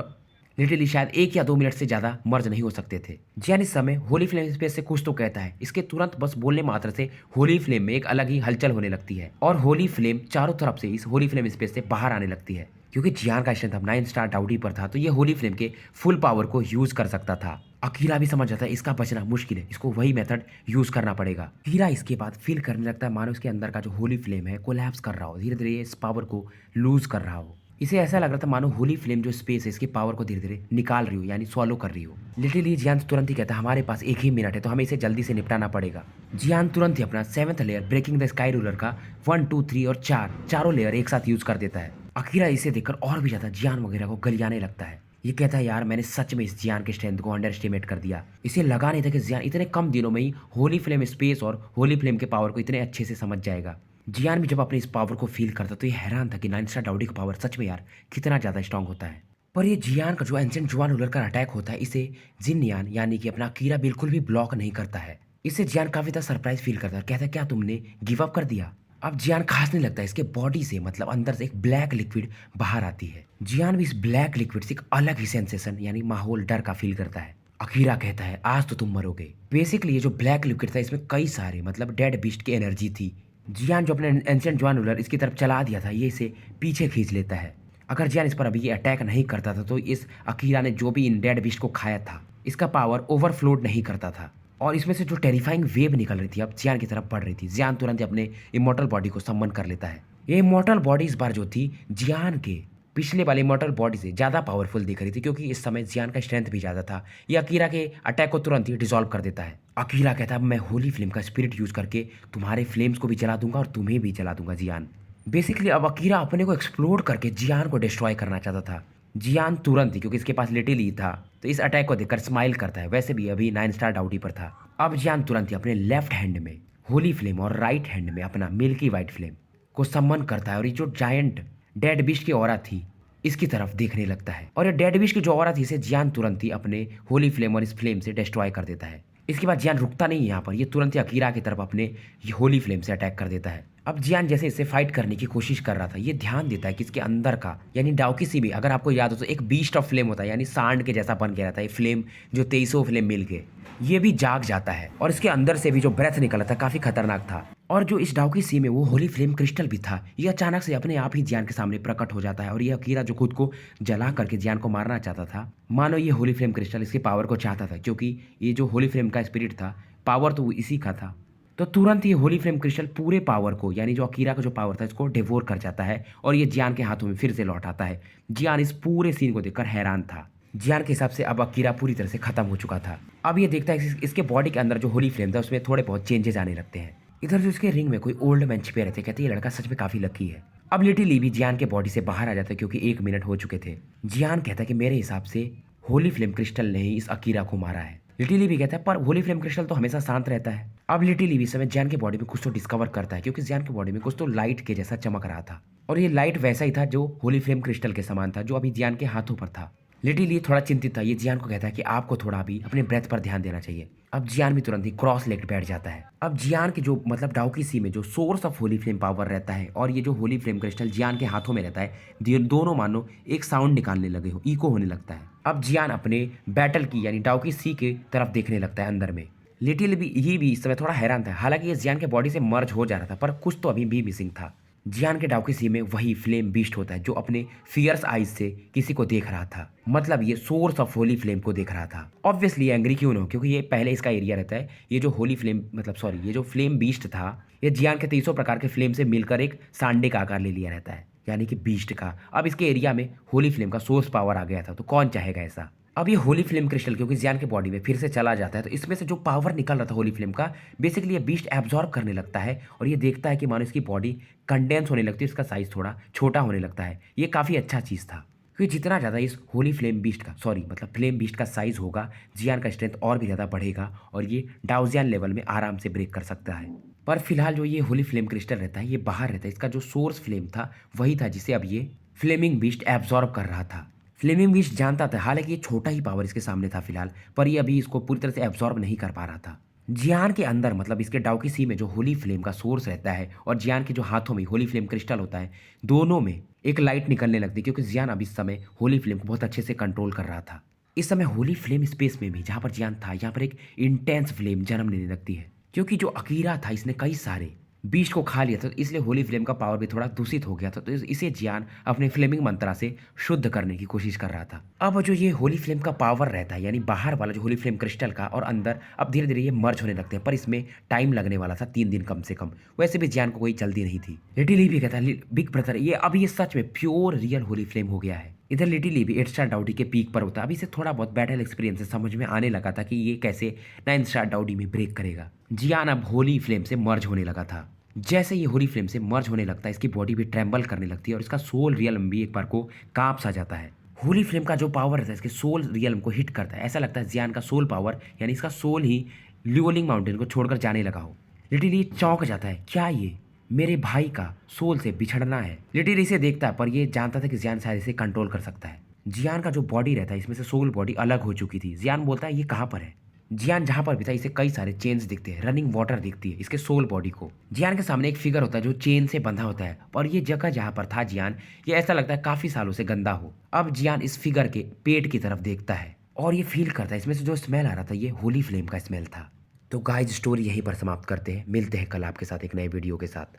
लिटिली शायद 1 या 2 मिनट से ज्यादा मर्ज नहीं हो सकते थे। जियान इस समय होली फ्लेम स्पेस से कुछ तो कहता है। इसके तुरंत बस बोलने मात्र से होली फ्लेम में एक अलग ही हलचल होने लगती है और होली फ्लेम चारों तरफ से इस होली फ्लेम स्पेस से बाहर आने लगती है। क्योंकि जियान का स्ट्रेंथ अब 9 स्टार डाउडी पर था, तो ये होली फ्लेम के फुल पावर को यूज कर सकता था। अकीरा भी समझ जाता है इसका बचना मुश्किल है, इसको वही मेथड यूज करना पड़ेगा। अकीरा इसके बाद फील करने लगता है मानो इसके अंदर का जो होली फ्लेम है कोलैप्स कर रहा हो, धीरे धीरे इस पावर को लूज कर रहा हो। इसे ऐसा लग रहा था मानो होली फ्लेम जो स्पेस है इसकी पावर को धीरे धीरे निकाल रही हो, यानी स्वॉलो कर रही हो। लिटिली जियान तुरंत ही कहता है हमारे पास 1 ही मिनट है, तो हमें इसे जल्दी से निपटाना पड़ेगा। जियान तुरंत ही अपना 7th layer breaking the sky ruler का 1, 2, 3 और 4 चारों लेयर एक साथ यूज कर देता है। अकीरा इसे देखकर और भी ज्यादा जियान वगैरह को गलियाने लगता है। ये कहता है यार मैंने सच में इस जियान के स्ट्रेंथ को अंडर एस्टिमेट कर दिया। इसे लगा नहीं था कि जियान इतने कम दिनों में ही होली फ्लेम स्पेस और होली फ्लेम के पावर को इतने अच्छे से समझ जाएगा। जियान भी जब अपनी इस पावर को फील करता तो ये हैरान था कि 9 स्टार डाउडी का पावर सच में यार कितना ज्यादा स्ट्रांग होता है। पर ये जियान का जो एंशिएंट जुआन रूलर का अटैक होता है इसे जिनयान यानी कि अपना अकीरा बिल्कुल भी ब्लॉक नहीं करता है। इससे जियान काफी ज्यादा सरप्राइज फील करता है, कहता है क्या तुमने गिव अप कर दिया? अब जियान खांसने लगता है, इसके बॉडी से मतलब अंदर से एक ब्लैक लिक्विड बाहर आती है। जियान भी इस ब्लैक लिक्विड से एक अलग ही सेंसेशन यानी माहौल डर का फील करता है। अकीरा कहता है आज तो तुम मरोगे। बेसिकली ये जो ब्लैक लिक्विड था इसमें कई सारे मतलब डेड बीस्ट की एनर्जी थी। जियान जो अपने एंशिएंट जुआन रूलर इसकी तरफ चला दिया था ये इसे पीछे खींच लेता है। अगर जियान इस पर अभी ये अटैक नहीं करता था तो इस अकीरा ने जो भी इन डेड बीस्ट को खाया था इसका पावर ओवरफ्लोड नहीं करता था और इसमें से जो टेरिफाइंग वेव निकल रही थी अब जियान की तरफ बढ़ रही थी। जियान तुरंत अपने इमॉर्टल बॉडी को सम्मन कर लेता है। ये इमॉर्टल बॉडी इस बार जो थी जियान के पिछले वाले इमॉर्टल बॉडी से ज़्यादा पावरफुल दिख रही थी, क्योंकि इस समय जियान का स्ट्रेंथ भी ज़्यादा था। ये अकीरा के अटैक को तुरंत ही डिसॉल्व कर देता है। अकीरा कहता है मैं होली फ्लेम का स्पिरिट यूज करके तुम्हारे फ्लेम्स को भी जला दूंगा और तुम्हें भी जला दूंगा जियान। बेसिकली अब अकीरा अपने को एक्सप्लोर करके जियान को डिस्ट्रॉय करना चाहता था। जियान तुरंत ही क्योंकि इसके पास लिटिली था तो इस अटैक को देखकर स्माइल करता है। वैसे भी अभी 9 स्टार डाउडी पर था। अब जियान तुरंत ही अपने लेफ्ट हैंड में होली फ्लेम और राइट हैंड में अपना मिल्की वाइट फ्लेम को सम्मन करता है और ये जो जायंट डेड बिस्ट की ऑरा थी इसकी तरफ देखने लगता है। और ये डेड बिस्ट की जो ऑरा थी इसे जियान तुरंत ही अपने होली फ्लेम और इस फ्लेम से डिस्ट्रॉय कर देता है। इसके बाद जियान रुकता नहीं है यहाँ पर, ये तुरंत ही अकीरा की तरफ अपने होली फ्लेम से अटैक कर देता है। अब जियान जैसे इससे फाइट करने की कोशिश कर रहा था ये ध्यान देता है कि इसके अंदर का यानी डाउकी सी भी अगर आपको याद हो तो एक बीस्ट ऑफ फ्लेम होता है, यानी सांड के जैसा बन गया था ये फ्लेम जो 2300 फ्लेम मिल के ये भी जाग जाता है और इसके अंदर से भी जो ब्रेथ निकला था काफी खतरनाक था। और जो इस डाउकी सी में वो होली फ्लेम क्रिस्टल भी था ये अचानक से अपने आप ही जियान के सामने प्रकट हो जाता है और ये अकीरा जो खुद को जला करके जियान को मारना चाहता था मानो ये होली फ्लेम क्रिस्टल इसकी पावर को चाहता था, क्योंकि ये जो होली फ्लेम का स्पिरिट था पावर तो वो इसी का था। तो तुरंत ये होली फ्लेम क्रिस्टल पूरे पावर को यानी जो अकीरा का जो पावर था इसको डिवोर कर जाता है और ये जियान के हाथों में फिर से लौट आता है। जियान इस पूरे सीन को देखकर हैरान था। जियान के हिसाब से अब अकीरा पूरी तरह से खत्म हो चुका था। अब ये देखता है कि इसके बॉडी के अंदर जो होली फ्लेम था उसमें थोड़े बहुत चेंजेस आने लगते हैं। इधर जो इसके रिंग में कोई ओल्ड मैन छिपे रहते, कहते ये लड़का सच में काफी लकी है। अब लिटिली भी जियान के बॉडी से बाहर आ जाता है क्योंकि 1 मिनट हो चुके थे। जियान कहता है कि मेरे हिसाब से होली फ्लेम क्रिस्टल ने ही इस अकीरा को मारा है। लिटिली भी कहता है पर होली फ्लेम क्रिस्टल तो हमेशा शांत रहता है। अब लिटिली भी समय जियान के बॉडी में कुछ तो डिस्कवर करता है, क्योंकि जियान के बॉडी में कुछ तो लाइट के जैसा चमक रहा था और ये लाइट वैसा ही था जो होली फ्लेम क्रिस्टल के समान था जो अभी जियान के हाथों पर था। लिटिली थोड़ा चिंतित था। ये जियान को कहता है कि आपको थोड़ा भी अपने ब्रेथ पर ध्यान देना चाहिए। अब जियान भी तुरंत ही क्रॉस लेग्ड बैठ जाता है। अब जियान के जो मतलब डाउकी सी में जो source of Holi flame power रहता है और ये जो होली फ्लेम क्रिस्टल जियान के हाथों में रहता है दोनों मानो एक साउंड निकालने लगे हो, इको होने लगता है। अब जियान अपने बैटल की यानी डाउकी सी के तरफ देखने लगता है अंदर में। लिटिल भी ये भी इस समय थोड़ा हैरान था। हालांकि ये जियान के बॉडी से मर्ज हो जा रहा था पर कुछ तो अभी भी मिसिंग था। जियान के डाउकेसी में वही फ्लेम बीस्ट होता है जो अपने फियर्स आइज से किसी को देख रहा था। मतलब ये सोर्स ऑफ होली फ्लेम को देख रहा था। ऑब्वियसली एंग्री क्यों ना हो, क्योंकि ये पहले इसका एरिया रहता है। ये जो होली फ्लेम मतलब सॉरी ये जो फ्लेम बीस्ट था, ये जियान के 300 प्रकार के फ्लेम से मिलकर एक सांडे का आकार ले लिया रहता है, यानी कि बीस्ट का। अब इसके एरिया में होली फ्लेम का सोर्स पावर आ गया था, तो कौन चाहेगा ऐसा। अब ये होली फ्लेम क्रिस्टल क्योंकि जियान के बॉडी में फिर से चला जाता है, तो इसमें से जो पावर निकल रहा था होली फ्लेम का, बेसिकली ये बीस्ट एब्जॉर्ब करने लगता है और ये देखता है कि मानो इसकी बॉडी कंडेंस होने लगती है, इसका साइज थोड़ा छोटा होने लगता है। ये काफ़ी अच्छा चीज़ था, क्योंकि जितना ज़्यादा इस होली फ्लेम बीस्ट का मतलब फ्लेम बीस्ट का साइज होगा, जियान का स्ट्रेंथ और भी ज़्यादा बढ़ेगा और ये डाउजियन लेवल में आराम से ब्रेक कर सकता है। पर फिलहाल जो ये होली फ्लेम क्रिस्टल रहता है, ये बाहर रहता है। इसका जो सोर्स फ्लेम था वही था जिसे अब ये फ्लेमिंग बीस्ट एब्जॉर्ब कर रहा था। फ्लेमिंग बीस्ट जानता था, हालांकि ये छोटा ही पावर इसके सामने था फिलहाल, पर ये अभी इसको पूरी तरह से एब्जॉर्ब नहीं कर पा रहा था। जियान के अंदर मतलब इसके डाउकी सी में जो होली फ्लेम का सोर्स रहता है और जियान के जो हाथों में होली फ्लेम क्रिस्टल होता है, दोनों में एक लाइट निकलने लगती है, क्योंकि जियान अब इस समय होली फ्लेम को बहुत अच्छे से कंट्रोल कर रहा था। इस समय होली फ्लेम स्पेस में भी जहाँ पर जियान था, यहाँ पर एक इंटेंस फ्लेम जन्म लेने लगती है, क्योंकि जो अकीरा था इसने कई सारे बीस्ट को खा लिया था, तो इसलिए होली फ्लेम का पावर भी थोड़ा दूषित हो गया था। तो इसे जियान अपने फ्लेमिंग मंत्रा से शुद्ध करने की कोशिश कर रहा था। अब जो ये होली फ्लेम का पावर रहता है, यानी बाहर वाला जो होली फ्लेम क्रिस्टल का और अंदर, अब धीरे धीरे ये मर्ज होने लगते हैं, पर इसमें टाइम लगने वाला था 3 दिन कम से कम। वैसे भी जियान को कोई जल्दी नहीं थी। लिटिली भी कहता है बिग ब्रदर ये अब ये सच में प्योर रियल होली फ्लेम हो गया है। इधर लिटिली भी 8 स्टार डाउडी के पीक पर होता है। अभी इसे थोड़ा बहुत बैटल एक्सपीरियंस से समझ में आने लगा था कि ये कैसे 9 स्टार डाउडी में ब्रेक करेगा। जियान अब होली फ्लेम से मर्ज होने लगा था। जैसे ये होली फ्लेम से मर्ज होने लगता है, इसकी बॉडी भी ट्रेम्बल करने लगती है और इसका सोल रियलम भी एक बार को कांप सा जाता है। होली फ्लेम का जो पावर रहता है इसके सोल रियलम को हिट करता है। ऐसा लगता है जियान का सोल पावर यानी इसका सोल ही ल्यूलिंग माउंटेन को छोड़कर जाने लगा हो। लिटिली चौंक जाता है, क्या ये मेरे भाई का सोल से बिछड़ना है। लिटिली इसे देखता है, पर ये जानता था कि जियान शायद इसे कंट्रोल कर सकता है। जियान का जो बॉडी रहता है इसमें से सोल बॉडी अलग हो चुकी थी। जियान बोलता है ये कहाँ पर है। जियान जहां पर भी था इसे कई सारे चेन्स दिखते हैं, रनिंग वाटर दिखती है इसके सोल बॉडी को। जियान के सामने एक फिगर होता है जो चेन से बंधा होता है, और ये जगह जहां पर था जियान, ये ऐसा लगता है काफी सालों से गंदा हो। अब जियान इस फिगर के पेट की तरफ देखता है और ये फील करता है इसमें से जो स्मेल आ रहा था ये होली फ्लेम का स्मेल था। तो गाइस स्टोरी यहीं पर समाप्त करते हैं, मिलते हैं कल आपके साथ एक नए वीडियो के साथ।